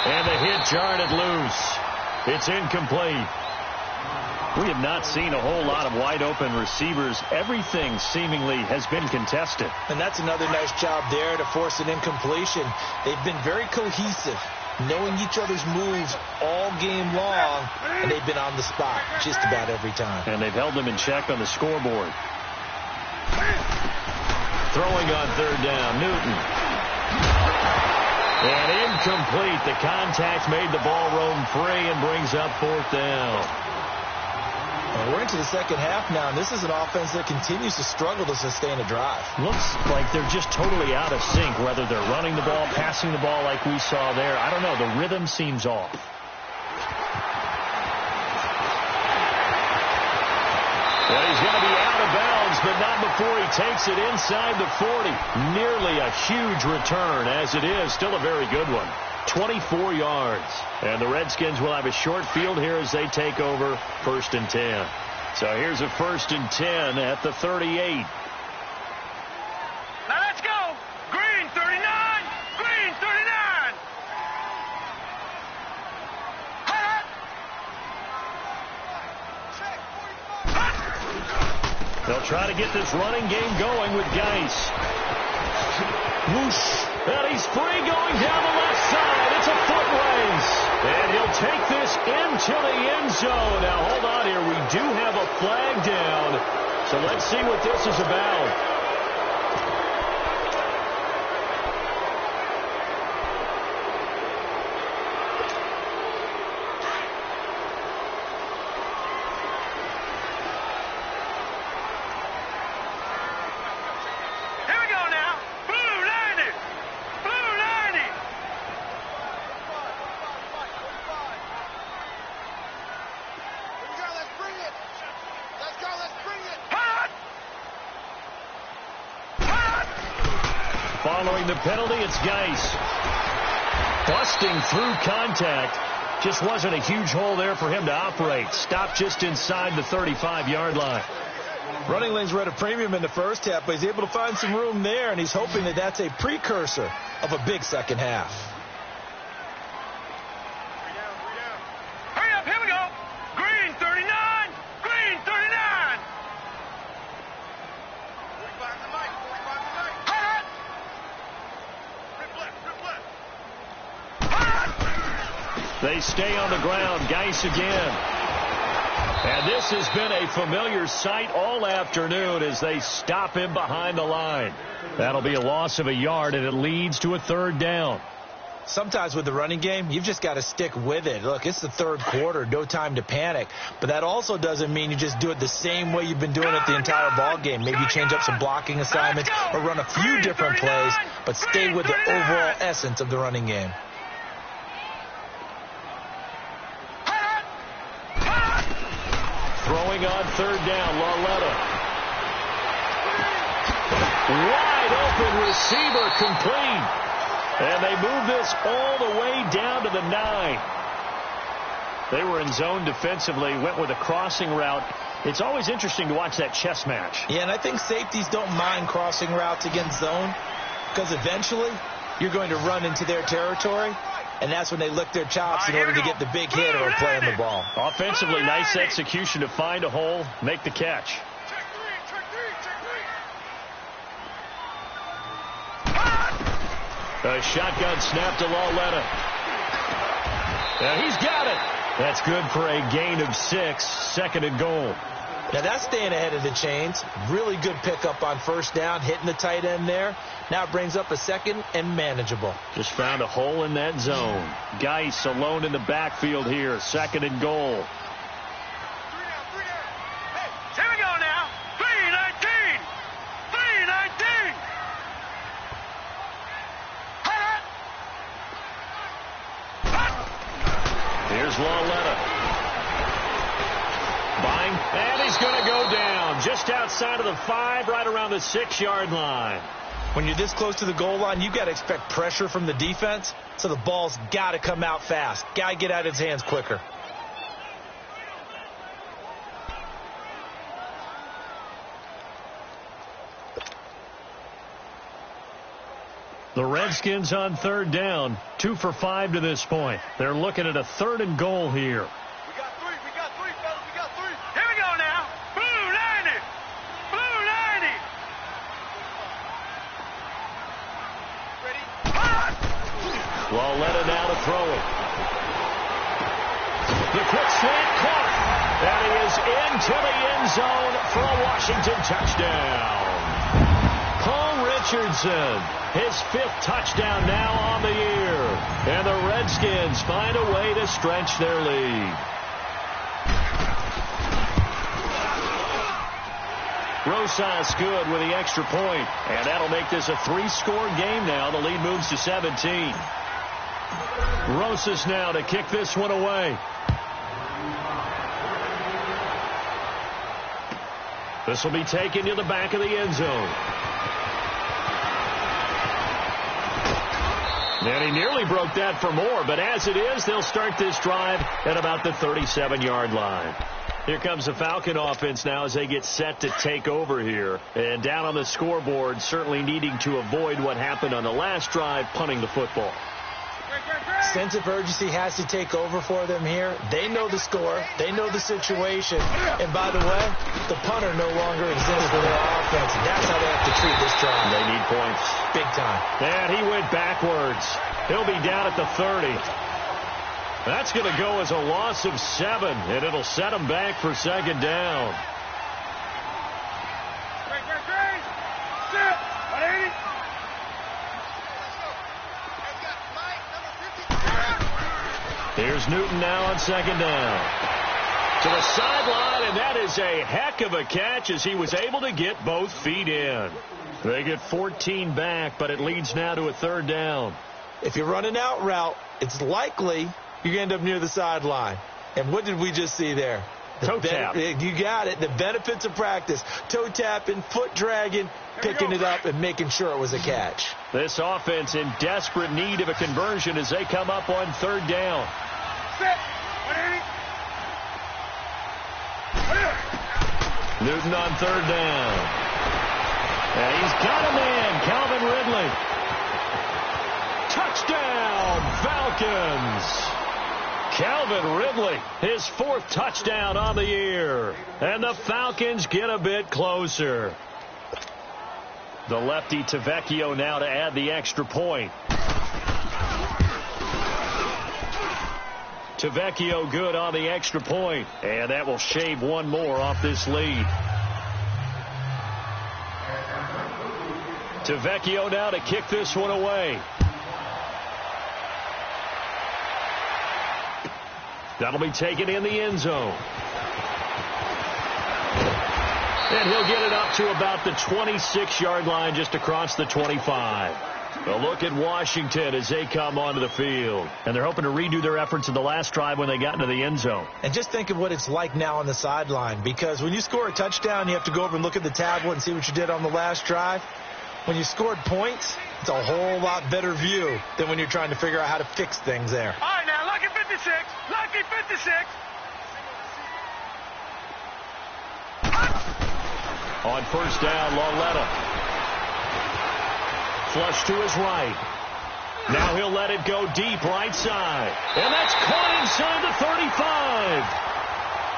And the hit jarred it loose. It's incomplete. We have not seen a whole lot of wide-open receivers. Everything seemingly has been contested. And that's another nice job there to force an incompletion. They've been very cohesive, knowing each other's moves all game long, and they've been on the spot just about every time. And they've held them in check on the scoreboard. Throwing on 3rd down, Newton. And incomplete. The contact made the ball roam free and brings up 4th down. Well, we're into the second half now, and this is an offense that continues to struggle to sustain a drive. Looks like they're just totally out of sync, whether they're running the ball, passing the ball like we saw there. I don't know. The rhythm seems off. Well, he's going to be out of bounds, but not before he takes it inside the 40. Nearly a huge return as it is. Still a very good one. 24 yards. And the Redskins will have a short field here as they take over 1st and 10. So here's a 1st and 10 at the 38. Now let's go. Green 39. Green 39. They'll try to get this running game going with Geis. Whoosh. And he's free going down the left side. It's a foot race. And he'll take this into the end zone. Now, hold on here. We do have a flag down. So let's see what this is about. Following the penalty, it's Geis. Busting through contact. Just wasn't a huge hole there for him to operate. Stopped just inside the 35-yard line. Running lanes were at a premium in the first half, but he's able to find some room there, and he's hoping that that's a precursor of a big second half. Hurry up, here we go. Green 39, green 39. 45 to Mike, 45 to Mike. Hot! Rip left. Hot! They stay on the ground. Geis again. And this has been a familiar sight all afternoon as they stop him behind the line. That'll be a loss of a yard, and it leads to a third down. Sometimes with the running game, you've just got to stick with it. Look, it's the third quarter, no time to panic. But that also doesn't mean you just do it the same way you've been doing it the entire ball game. Maybe change up some blocking assignments or run a few different plays, but stay with the overall essence of the running game. Throwing on third down, Lauletta. Wide open receiver complete. And they move this all the way down to the 9. They were in zone defensively, went with a crossing route. It's always interesting to watch that chess match. Yeah, and I think safeties don't mind crossing routes against zone because eventually you're going to run into their territory. And that's when they lick their chops in order to get the big hit or play on the ball. Offensively, nice execution to find a hole, make the catch. A shotgun snap to Lauletta. He's got it. That's good for a gain of 6, second and goal. Now that's staying ahead of the chains. Really good pickup on first down, hitting the tight end there. Now it brings up a second and manageable. Just found a hole in that zone. Geis alone in the backfield here, second and goal. Here we go now. 319. 319. Here's Lauletta. And he's going to go down just outside of the 5, right around the 6-yard line. When you're this close to the goal line, you've got to expect pressure from the defense, so the ball's got to come out fast. Got to get out of his hands quicker. The Redskins on third down, 2 for 5 to this point. They're looking at a third and goal here. Lauletta now to throw it. The quick slant caught. And he is into the end zone for a Washington touchdown. Paul Richardson, his 5th touchdown now on the year. And the Redskins find a way to stretch their lead. Rosas good with the extra point. And that'll make this a 3-score game now. The lead moves to 17. Rosas now to kick this one away. This will be taken to the back of the end zone. And he nearly broke that for more, but as it is, they'll start this drive at about the 37-yard line. Here comes the Falcon offense now as they get set to take over here. And down on the scoreboard, certainly needing to avoid what happened on the last drive, punting the football. Sense of urgency has to take over for them here. They know the score. They know the situation. And by the way, the punter no longer exists for their offense. That's how they have to treat this drive. They need points. Big time. And he went backwards. He'll be down at the 30. That's going to go as a loss of 7, and it'll set him back for second down. Here's Newton now on second down. To the sideline, and that is a heck of a catch as he was able to get both feet in. They get 14 back, but it leads now to a third down. If you're running out route, it's likely you end up near the sideline. And what did we just see there? Toe tap. You got it. The benefits of practice. Toe tapping, foot dragging, picking it up, and making sure it was a catch. This offense in desperate need of a conversion as they come up on third down. Newton on third down. And he's got a man, Calvin Ridley. Touchdown, Falcons. Calvin Ridley, his 4th touchdown on the year. And the Falcons get a bit closer. The lefty Tavecchio now to add the extra point. Tavecchio good on the extra point, and that will shave one more off this lead. Tavecchio now to kick this one away. That'll be taken in the end zone. And he'll get it up to about the 26-yard line, just across the 25. A look at Washington as they come onto the field. And they're hoping to redo their efforts in the last drive when they got into the end zone. And just think of what it's like now on the sideline, because when you score a touchdown, you have to go over and look at the tablet and see what you did on the last drive. When you scored points, it's a whole lot better view than when you're trying to figure out how to fix things there. All right, now, lucky 56. Lucky 56. On first down, Lauletta. Flush to his right. Now he'll let it go deep right side. And that's caught inside the 35.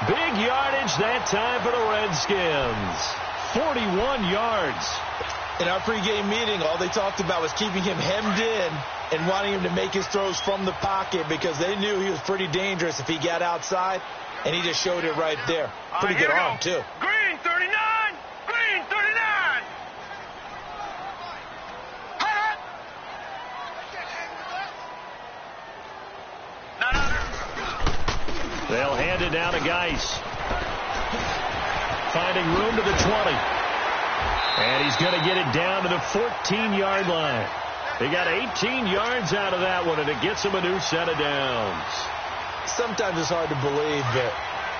Big yardage that time for the Redskins. 41 yards. In our pregame meeting, all they talked about was keeping him hemmed in and wanting him to make his throws from the pocket because they knew he was pretty dangerous if he got outside, and he just showed it right there. Pretty good arm, too. Green 39. Green 39. They'll hand it down to Geis. Finding room to the 20. And he's going to get it down to the 14-yard line. They got 18 yards out of that one, and it gets him a new set of downs. Sometimes it's hard to believe, but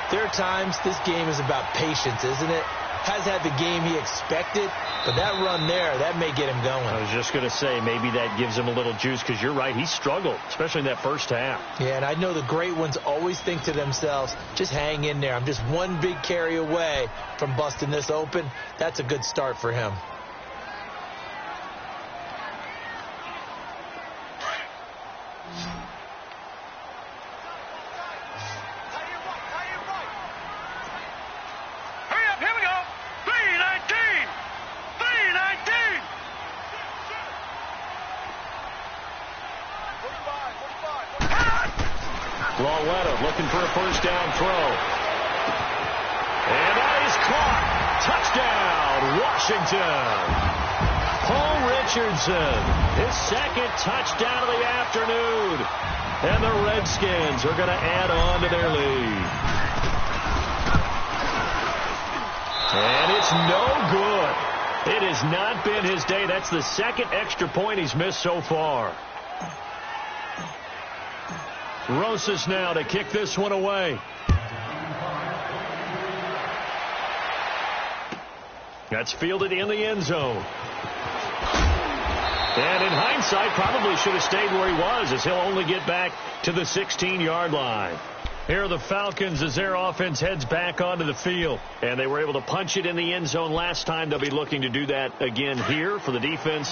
there are times this game is about patience, isn't it? Has had the game he expected, but that run there, that may get him going. I was just going to say, maybe that gives him a little juice, because you're right, he struggled, especially in that first half. Yeah, and I know the great ones always think to themselves, just hang in there. I'm just one big carry away from busting this open. That's a good start for him. Lauletta looking for a first down throw. And that is caught. Touchdown, Washington. Paul Richardson, his second touchdown of the afternoon. And the Redskins are going to add on to their lead. And it's no good. It has not been his day. That's the second extra point he's missed so far. Rosas now to kick this one away. That's fielded in the end zone. And in hindsight, probably should have stayed where he was, as he'll only get back to the 16-yard line. Here are the Falcons as their offense heads back onto the field. And they were able to punch it in the end zone last time. They'll be looking to do that again here for the defense.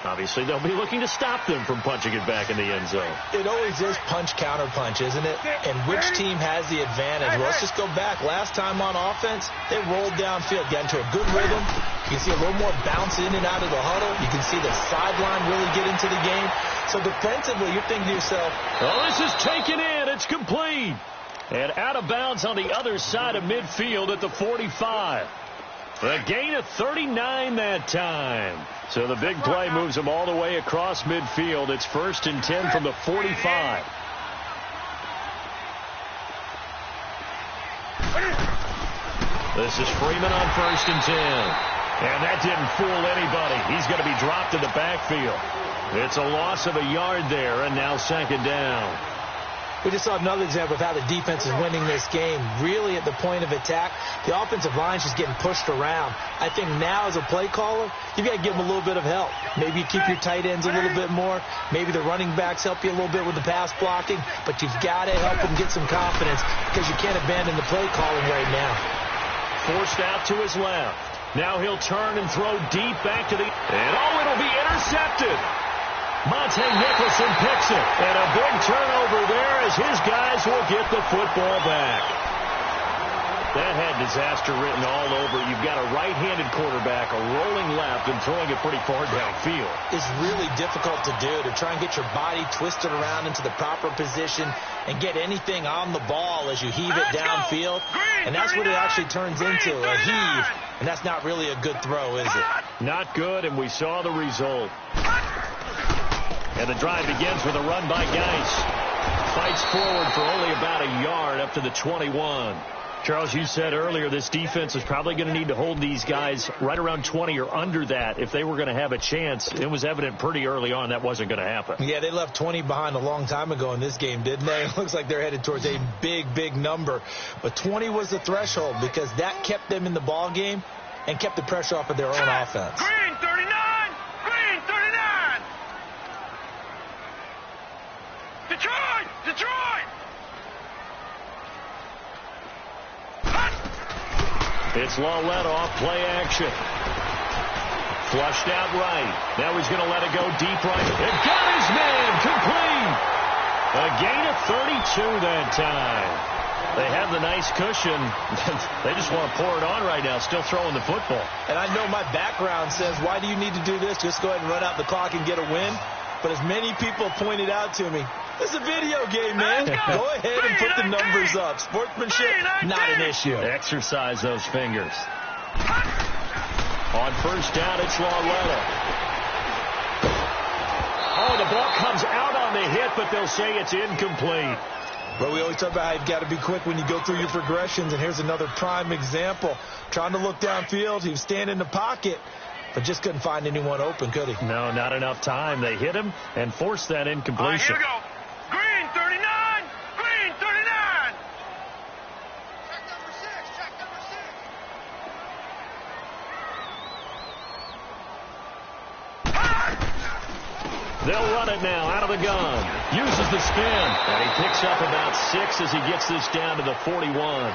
Obviously, they'll be looking to stop them from punching it back in the end zone. It always is punch-counter-punch, isn't it? And which team has the advantage? Well, let's just go back. Last time on offense, they rolled downfield, got into a good rhythm. You can see a little more bounce in and out of the huddle. You can see the sideline really get into the game. So defensively, you're thinking to yourself, oh, this is taken in. It's complete. And out of bounds on the other side of midfield at the 45. A gain of 39 that time. So the big play moves them all the way across midfield. It's 1st and 10 from the 45. This is Freeman on 1st and 10. And that didn't fool anybody. He's going to be dropped in the backfield. It's a loss of a yard there, and now 2nd down. We just saw another example of how the defense is winning this game. Really at the point of attack, the offensive line's just getting pushed around. I think now as a play caller, you've got to give them a little bit of help. Maybe you keep your tight ends a little bit more. Maybe the running backs help you a little bit with the pass blocking. But you've got to help them get some confidence because you can't abandon the play calling right now. Forced out to his left. Now he'll turn and throw deep back to the... And oh, it'll be intercepted. Monte Nicholson picks it. And a big turnover there as his guys will get the football back. That had disaster written all over. You've got a right-handed quarterback, a rolling left, and throwing it pretty far downfield. It's really difficult to do, to try and get your body twisted around into the proper position and get anything on the ball as you heave it downfield. And that's what it actually turns into, a heave. And that's not really a good throw, is it? Not good, and we saw the result. And the drive begins with a run by Geis. Fights forward for only about a yard up to the 21. Charles, you said earlier this defense is probably going to need to hold these guys right around 20 or under that if they were going to have a chance. It was evident pretty early on that wasn't going to happen. Yeah, they left 20 behind a long time ago in this game, didn't they? It looks like they're headed towards a big, big number. But 20 was the threshold because that kept them in the ball game and kept the pressure off of their own offense. Green 39! Green 39! Detroit! Detroit! It's Lawletta off play action. Flushed out right. Now he's going to let it go deep right. And got his man complete. A gain of 32 that time. They have the nice cushion. They just want to pour it on right now, still throwing the football. And I know my background says, why do you need to do this? Just go ahead and run out the clock and get a win. But as many people pointed out to me, it's a video game, man. Go ahead and put the numbers up. Sportsmanship, not an issue. Exercise those fingers. On 1st down, it's Lawletta. Oh, the ball comes out on the hit, but they'll say it's incomplete. But we always talk about how you've got to be quick when you go through your progressions, and here's another prime example. Trying to look downfield, he was standing in the pocket, but just couldn't find anyone open, could he? No, not enough time. They hit him and forced that incompletion. Here we go. Green 39! Green 39! Check number 6. Check number 6. They'll run it now out of the gun. Uses the spin. And he picks up about 6 as he gets this down to the 41.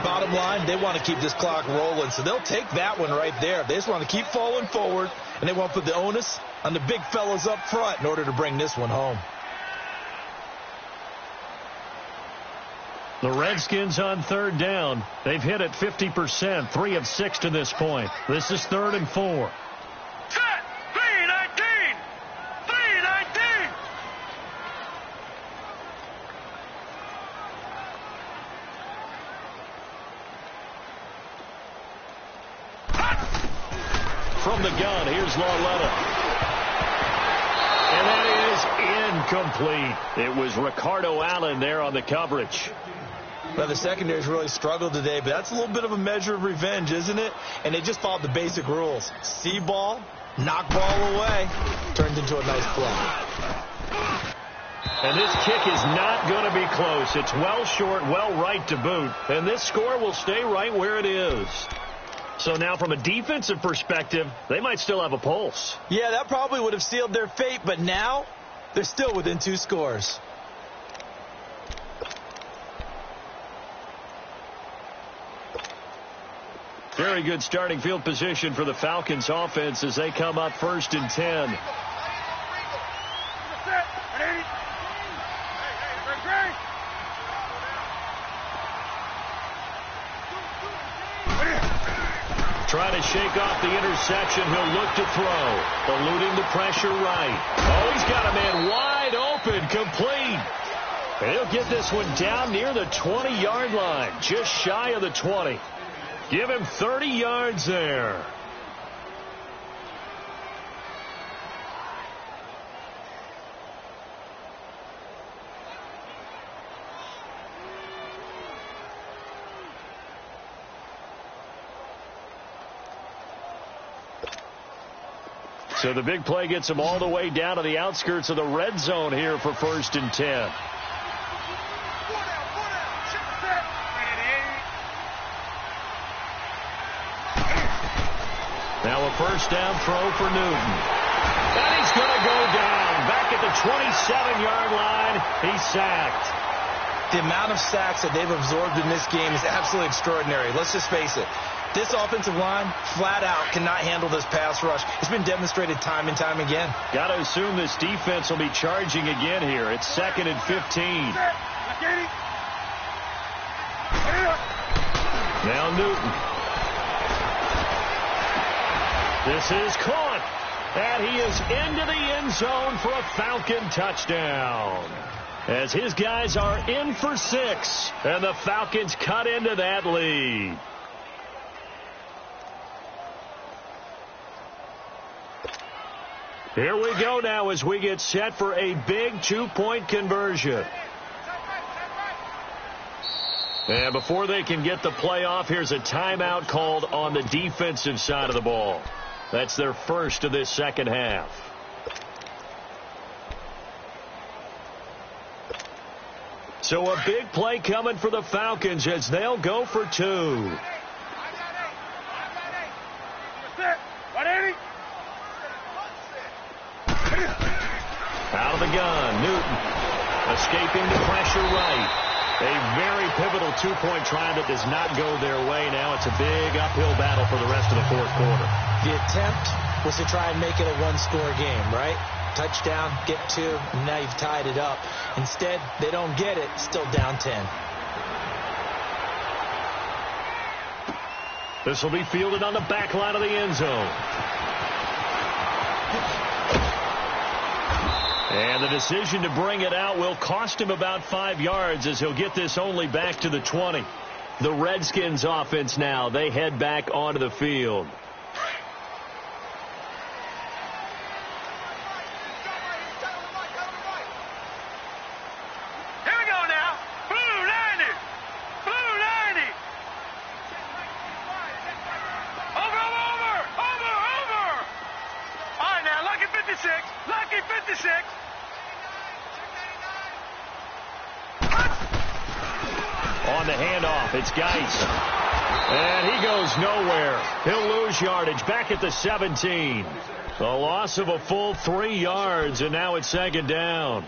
Bottom line, they want to keep this clock rolling, so they'll take that one right there. They just want to keep falling forward, and they want to put the onus on the big fellas up front in order to bring this one home. The Redskins on 3rd down. They've hit it 50%, 3 of 6 to this point. This is 3rd and 4. Set! 319! 319! From the gun, here's Lawletta. And that is incomplete. It was Ricardo Allen there on the coverage. Well, the secondary's really struggled today, but that's a little bit of a measure of revenge, isn't it? And they just followed the basic rules. See ball, knock ball away, turns into a nice play. And this kick is not going to be close. It's well short, well right to boot. And this score will stay right where it is. So now from a defensive perspective, they might still have a pulse. Yeah, that probably would have sealed their fate, but now they're still within 2 scores. Very good starting field position for the Falcons offense as they come up 1st and 10. Trying to shake off the interception. He'll look to throw. Eluding the pressure right. Oh, he's got a man wide open. Complete. And he'll get this one down near the 20-yard line. Just shy of the 20. Give him 30 yards there. So the big play gets him all the way down to the outskirts of the red zone here for 1st and 10. Now a 1st down throw for Newton. And he's going to go down. Back at the 27-yard line. He's sacked. The amount of sacks that they've absorbed in this game is absolutely extraordinary. Let's just face it. This offensive line, flat out, cannot handle this pass rush. It's been demonstrated time and time again. Got to assume this defense will be charging again here. It's 2nd and 15. Now Newton. This is caught. And he is into the end zone for a Falcon touchdown. As his guys are in for 6. And the Falcons cut into that lead. Here we go now as we get set for a big 2-point conversion. And before they can get the play off, here's a timeout called on the defensive side of the ball. That's their first of this second half. So a big play coming for the Falcons as they'll go for 2. Out of the gun, Newton escaping the pressure right. A very pivotal 2-point try that does not go their way. Now it's a big uphill battle for the rest of the 4th quarter. The attempt was to try and make it a 1-score game, right? Touchdown, get 2, and now you've tied it up. Instead, they don't get it, still down 10. This will be fielded on the back line of the end zone. And the decision to bring it out will cost him about 5 yards as he'll get this only back to the 20. The Redskins offense now, they head back onto the field. Here we go now. Blue 90. Blue 90. Over. All right, now, lucky 56. Lucky 56. On the handoff, it's Geis. And he goes nowhere. He'll lose yardage back at the 17. A loss of a full 3 yards, and now it's 2nd down.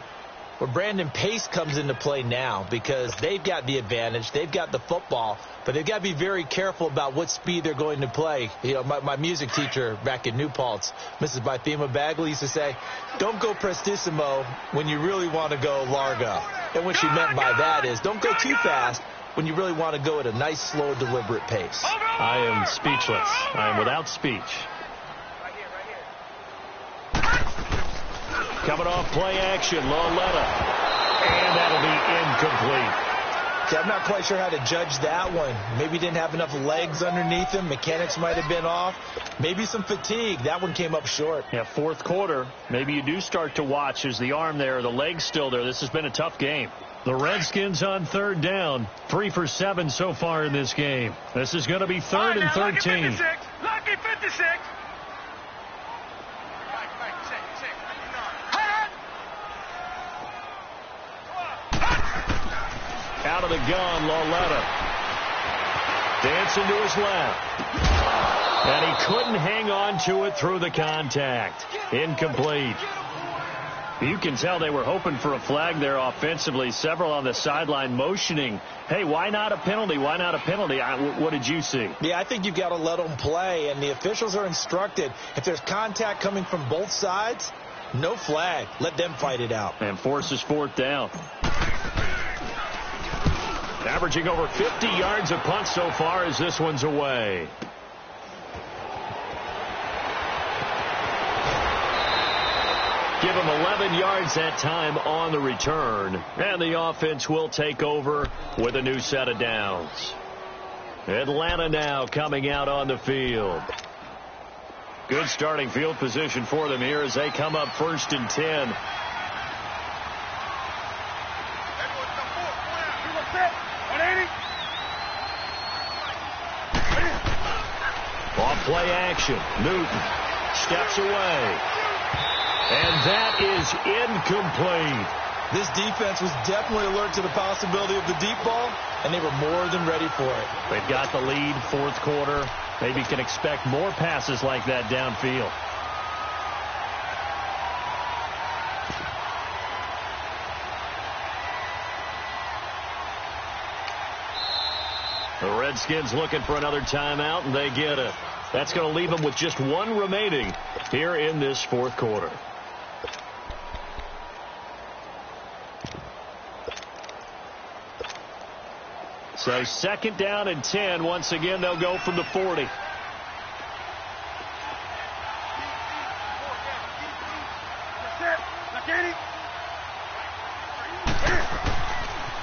Well, Brandon, pace comes into play now because they've got the advantage. They've got the football, but they've got to be very careful about what speed they're going to play. You know, my music teacher back in New Paltz, Mrs. Bythema Bagley, used to say, don't go prestissimo when you really want to go largo. And what she meant by that is don't go too fast when you really want to go at a nice, slow, deliberate pace. I am speechless. I am without speech. Coming off play action, Loletta. And that'll be incomplete. See, I'm not quite sure how to judge that one. Maybe he didn't have enough legs underneath him. Mechanics might have been off. Maybe some fatigue. That one came up short. Yeah, 4th quarter. Maybe you do start to watch. Is the arm there, the leg's still there? This has been a tough game. The Redskins on 3rd down. 3 for 7 so far in this game. This is going to be 3rd and 13. Lucky 56. Lucky 56. Out of the gun, Loletta. Dancing to his left. And he couldn't hang on to it through the contact. Incomplete. You can tell they were hoping for a flag there offensively. Several on the sideline motioning, hey, why not a penalty? Why not a penalty? What did you see? Yeah, I think you've got to let them play, and the officials are instructed. If there's contact coming from both sides, no flag. Let them fight it out. And forces fourth down. Averaging over 50 yards a punt so far as this one's away. Give him 11 yards that time on the return. And the offense will take over with a new set of downs. Atlanta now coming out on the field. Good starting field position for them here as they come up 1st and 10. Off play action. Newton steps away. And that is incomplete. This defense was definitely alert to the possibility of the deep ball, and they were more than ready for it. They've got the lead, 4th quarter. Maybe can expect more passes like that downfield. The Redskins looking for another timeout, and they get it. That's going to leave them with just one remaining here in this 4th quarter. So 2nd down and 10. Once again, they'll go from the 40.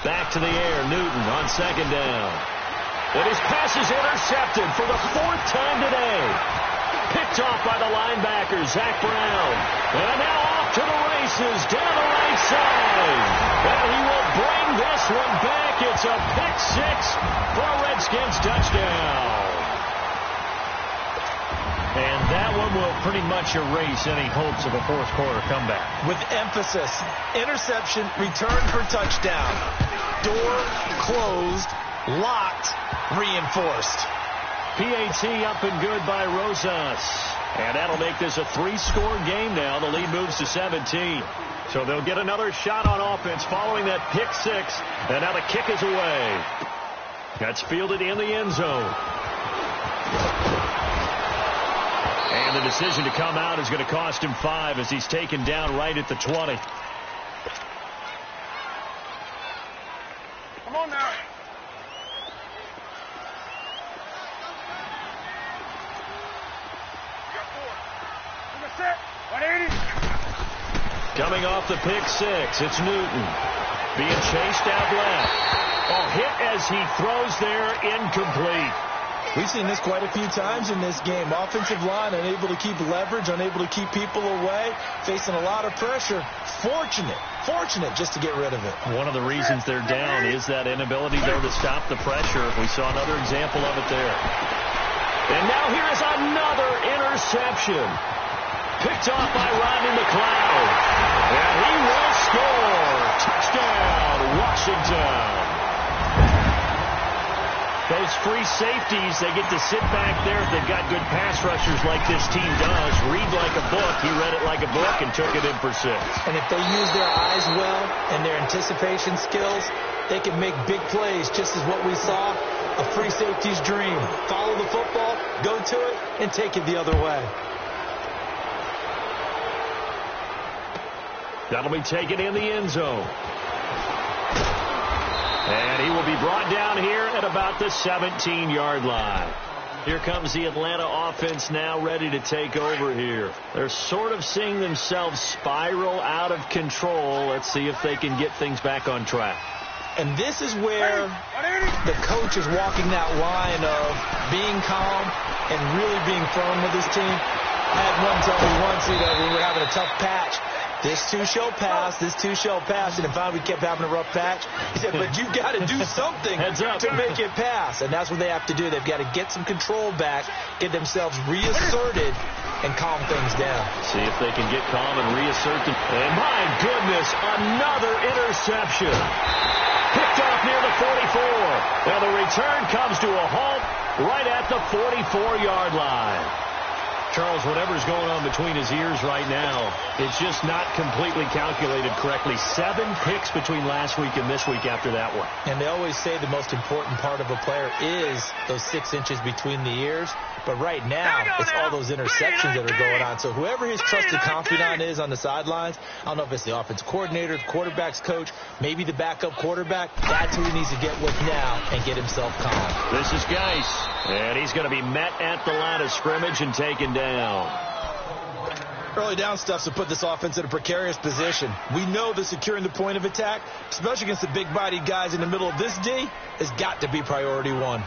Back to the air. Newton on 2nd down. And his pass is intercepted for the 4th time today. Picked off by the linebacker, Zach Brown. And now off to the races down the right side. And he will bring this one back. It's a pick 6 for a Redskins touchdown. And that one will pretty much erase any hopes of a 4th quarter comeback. With emphasis, interception, return for touchdown. Door closed, locked, reinforced. PAT up and good by Rosas. And that'll make this a 3-score game now. The lead moves to 17. So they'll get another shot on offense following that pick 6. And now the kick is away. That's fielded in the end zone. And the decision to come out is going to cost him 5 as he's taken down right at the 20. Come on now. Coming off the pick 6, it's Newton. Being chased out left. Oh, hit as he throws there, incomplete. We've seen this quite a few times in this game. Offensive line unable to keep leverage, unable to keep people away, facing a lot of pressure. Fortunate just to get rid of it. One of the reasons they're down is that inability, though, to stop the pressure. We saw another example of it there. And now here is another interception. Picked off by Rodney McLeod. And he will score. Touchdown, Washington. Those free safeties, they get to sit back there if they've got good pass rushers like this team does. Read like a book. He read it like a book and took it in for 6. And if they use their eyes well and their anticipation skills, they can make big plays, just as what we saw, a free safety's dream. Follow the football, go to it, and take it the other way. That'll be taken in the end zone. And he will be brought down here at about the 17-yard line. Here comes the Atlanta offense now ready to take over here. They're sort of seeing themselves spiral out of control. Let's see if they can get things back on track. And this is where the coach is walking that line of being calm and really being firm with his team. I had one tell me once, we were having a tough patch. This too shall pass, this too shall pass. And finally we kept having a rough patch. He said, but you've got to do something to make it pass. And that's what they have to do. They've got to get some control back, get themselves reasserted, and calm things down. See if they can get calm and reassert them. And my goodness, another interception. Picked off near the 44. Now the return comes to a halt right at the 44-yard line. Charles, whatever's going on between his ears right now, it's just not completely calculated correctly. 7 picks between last week and this week after that one. And they always say the most important part of a player is those 6 inches between the ears. But right now, it's all those interceptions that are going on. So whoever his trusted confidant is on the sidelines, I don't know if it's the offense coordinator, the quarterback's coach, maybe the backup quarterback, that's who he needs to get with now and get himself calm. This is Geis, and he's going to be met at the line of scrimmage and taken down. Early down stuff's to put this offense in a precarious position. We know that securing the point of attack, especially against the big-bodied guys in the middle of this D, has got to be priority one.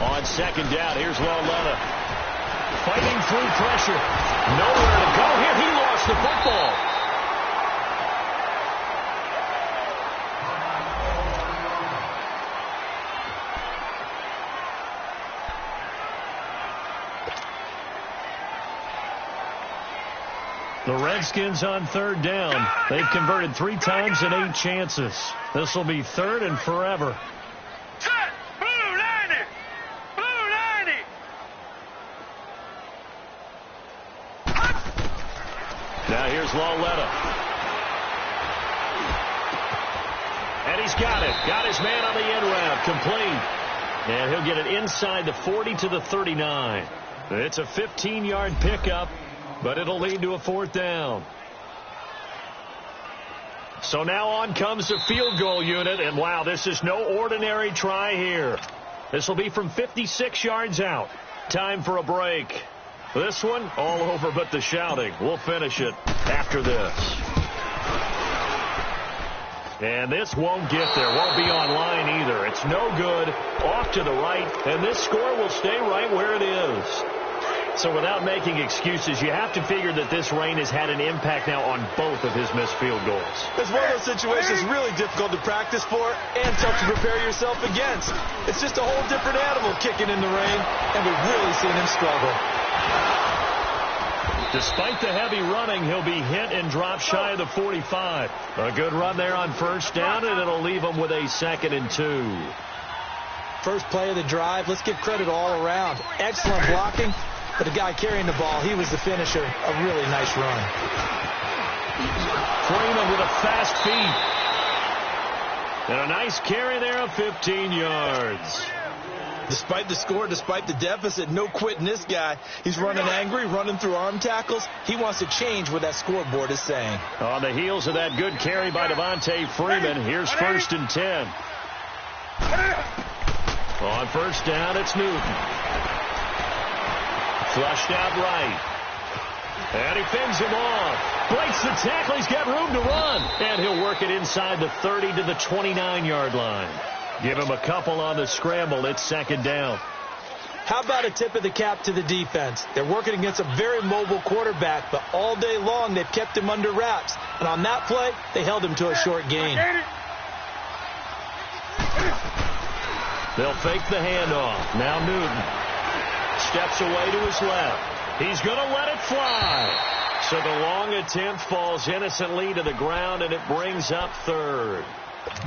On second down, here's Della. Fighting through pressure. Nowhere to go here. He lost the football. The Redskins on third down. They've converted 3 times in 8 chances. This will be third and forever. Now here's Della. And he's got it. Got his man on the end route. Complete. And he'll get it inside the 40 to the 39. It's a 15-yard pickup, but it'll lead to a 4th down. So now on comes the field goal unit. And, wow, this is no ordinary try here. This will be from 56 yards out. Time for a break. This one, all over but the shouting. We'll finish it after this. And this won't get there. Won't be online either. It's no good. Off to the right. And this score will stay right where it is. So without making excuses, you have to figure that this rain has had an impact now on both of his missed field goals. It's one of those situations really difficult to practice for and tough to prepare yourself against. It's just a whole different animal kicking in the rain, and we've really seen him struggle. Despite the heavy running, he'll be hit and drop shy of the 45. A good run there on first down, and it'll leave him with a 2nd and 2. First play of the drive. Let's give credit all around. Excellent blocking, but the guy carrying the ball, he was the finisher. A really nice run. Freeman with a fast feet. And a nice carry there of 15 yards. Despite the score, despite the deficit, no quitting this guy. He's running angry, running through arm tackles. He wants to change what that scoreboard is saying. On the heels of that good carry by Devontae Freeman, here's 1st and 10. On first down, it's Newton. Flushed out right. And he fends him off. Breaks the tackle. He's got room to run. And he'll work it inside the 30 to the 29-yard line. Give him a couple on the scramble. It's 2nd down. How about a tip of the cap to the defense? They're working against a very mobile quarterback, but all day long they've kept him under wraps. And on that play, they held him to a short gain. They'll fake the handoff. Now Newton steps away to his left. He's going to let it fly. So the long attempt falls innocently to the ground, and it brings up 3rd.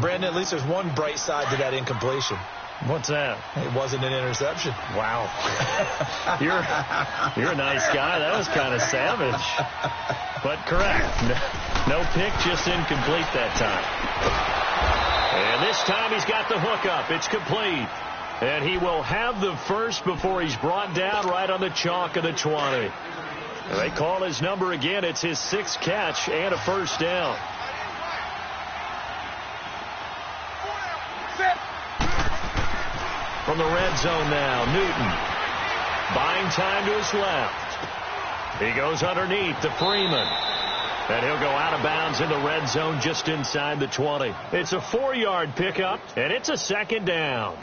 Brandon, at least there's one bright side to that incompletion. What's that? It wasn't an interception. Wow. You're a nice guy. That was kind of savage. But correct. No pick, just incomplete that time. And this time he's got the hook up. It's complete. And he will have the first before he's brought down right on the chalk of the 20. They call his number again. It's his 6th catch and a 1st down. From the red zone now, Newton buying time to his left. He goes underneath to Freeman. And he'll go out of bounds in the red zone just inside the 20. It's a 4-yard pickup, and it's a 2nd down.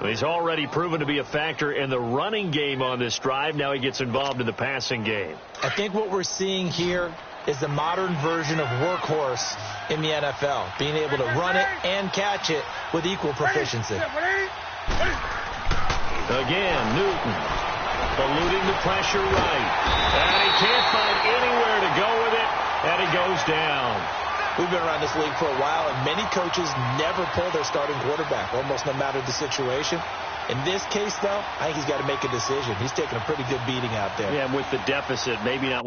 He's already proven to be a factor in the running game on this drive. Now he gets involved in the passing game. I think what we're seeing here is the modern version of workhorse in the NFL, being able to run it and catch it with equal proficiency. Again, Newton eluding the pressure right. And he can't find anywhere to go with it, and he goes down. We've been around this league for a while, and many coaches never pull their starting quarterback, almost no matter the situation. In this case, though, I think he's got to make a decision. He's taking a pretty good beating out there. Yeah, and with the deficit, maybe not.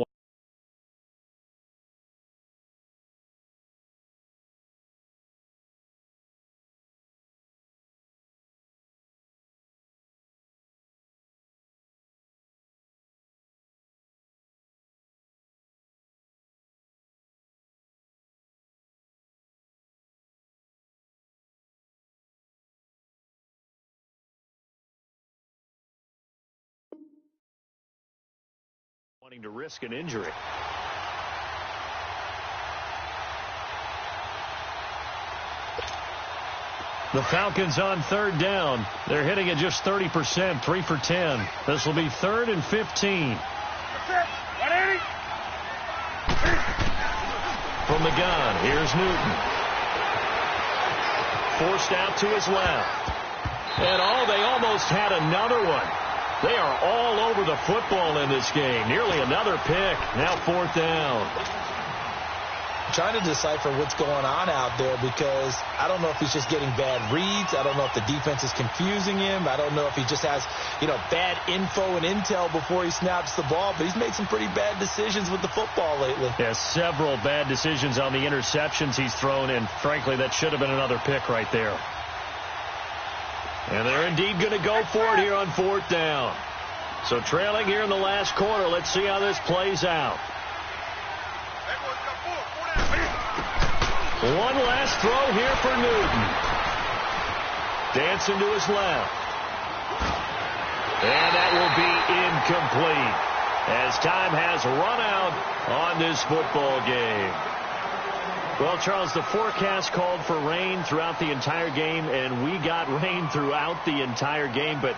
Wanting to risk an injury. The Falcons on third down. They're hitting at just 30%, 3 for 10. This will be 3rd and 15. From the gun, here's Newton. Forced out to his left. And they almost had another one. They are all over the football in this game. Nearly another pick. Now 4th down. Trying to decipher what's going on out there, because I don't know if he's just getting bad reads. I don't know if the defense is confusing him. I don't know if he just has, bad info and intel before he snaps the ball. But he's made some pretty bad decisions with the football lately. Yeah, several bad decisions on the interceptions he's thrown, and frankly, that should have been another pick right there. And they're indeed going to go for it here on 4th down. So trailing here in the last quarter. Let's see how this plays out. One last throw here for Newton. Dancing to his left. And that will be incomplete, as time has run out on this football game. Well, Charles, the forecast called for rain throughout the entire game, and we got rain throughout the entire game. But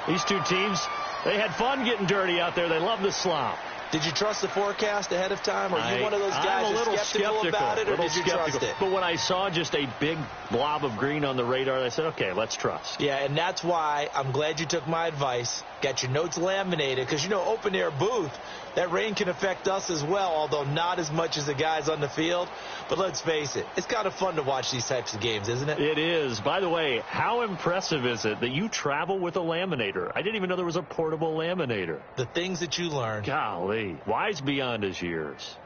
these two teams, they had fun getting dirty out there. They love the slop. Did you trust the forecast ahead of time? Or are you one of those guys that's skeptical about it, or did you trust it? But when I saw just a big blob of green on the radar, I said, okay, let's trust. Yeah, and that's why I'm glad you took my advice. Got your notes laminated, because, open-air booth, that rain can affect us as well, although not as much as the guys on the field. But let's face it, it's kind of fun to watch these types of games, isn't it? It is. By the way, how impressive is it that you travel with a laminator? I didn't even know there was a portable laminator. The things that you learn. Golly, wise beyond his years.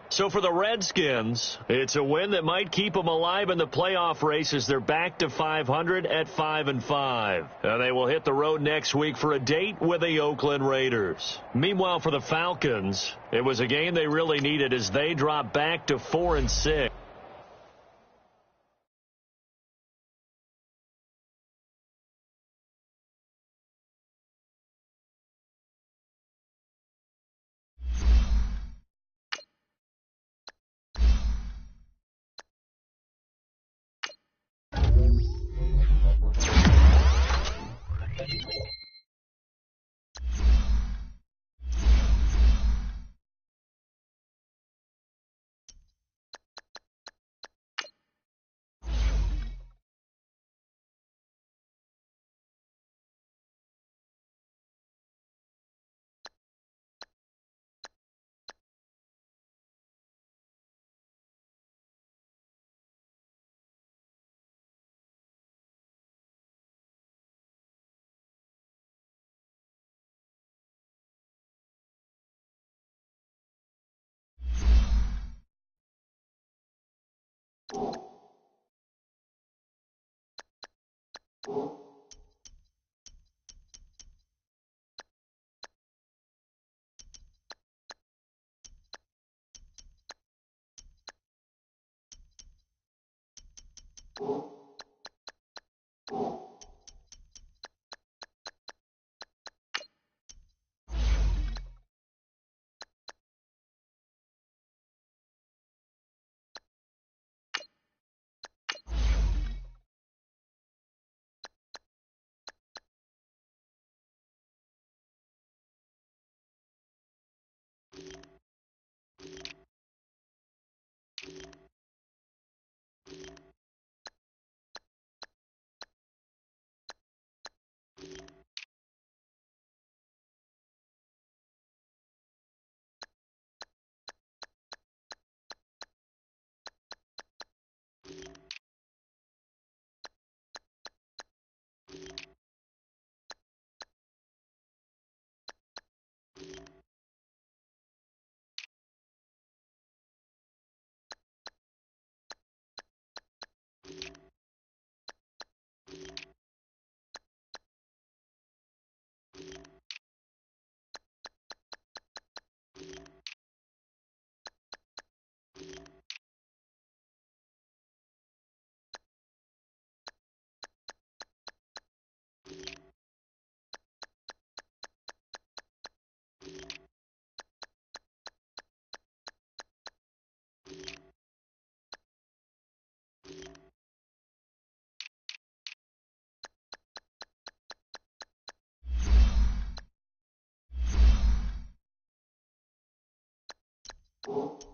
So for the Redskins, it's a win that might keep them alive in the playoff race as they're back to 500 at 5-5. And they will hit the road next week for a date with the Oakland Raiders. Meanwhile, for the Falcons, it was a game they really needed as they drop back to 4-6. you.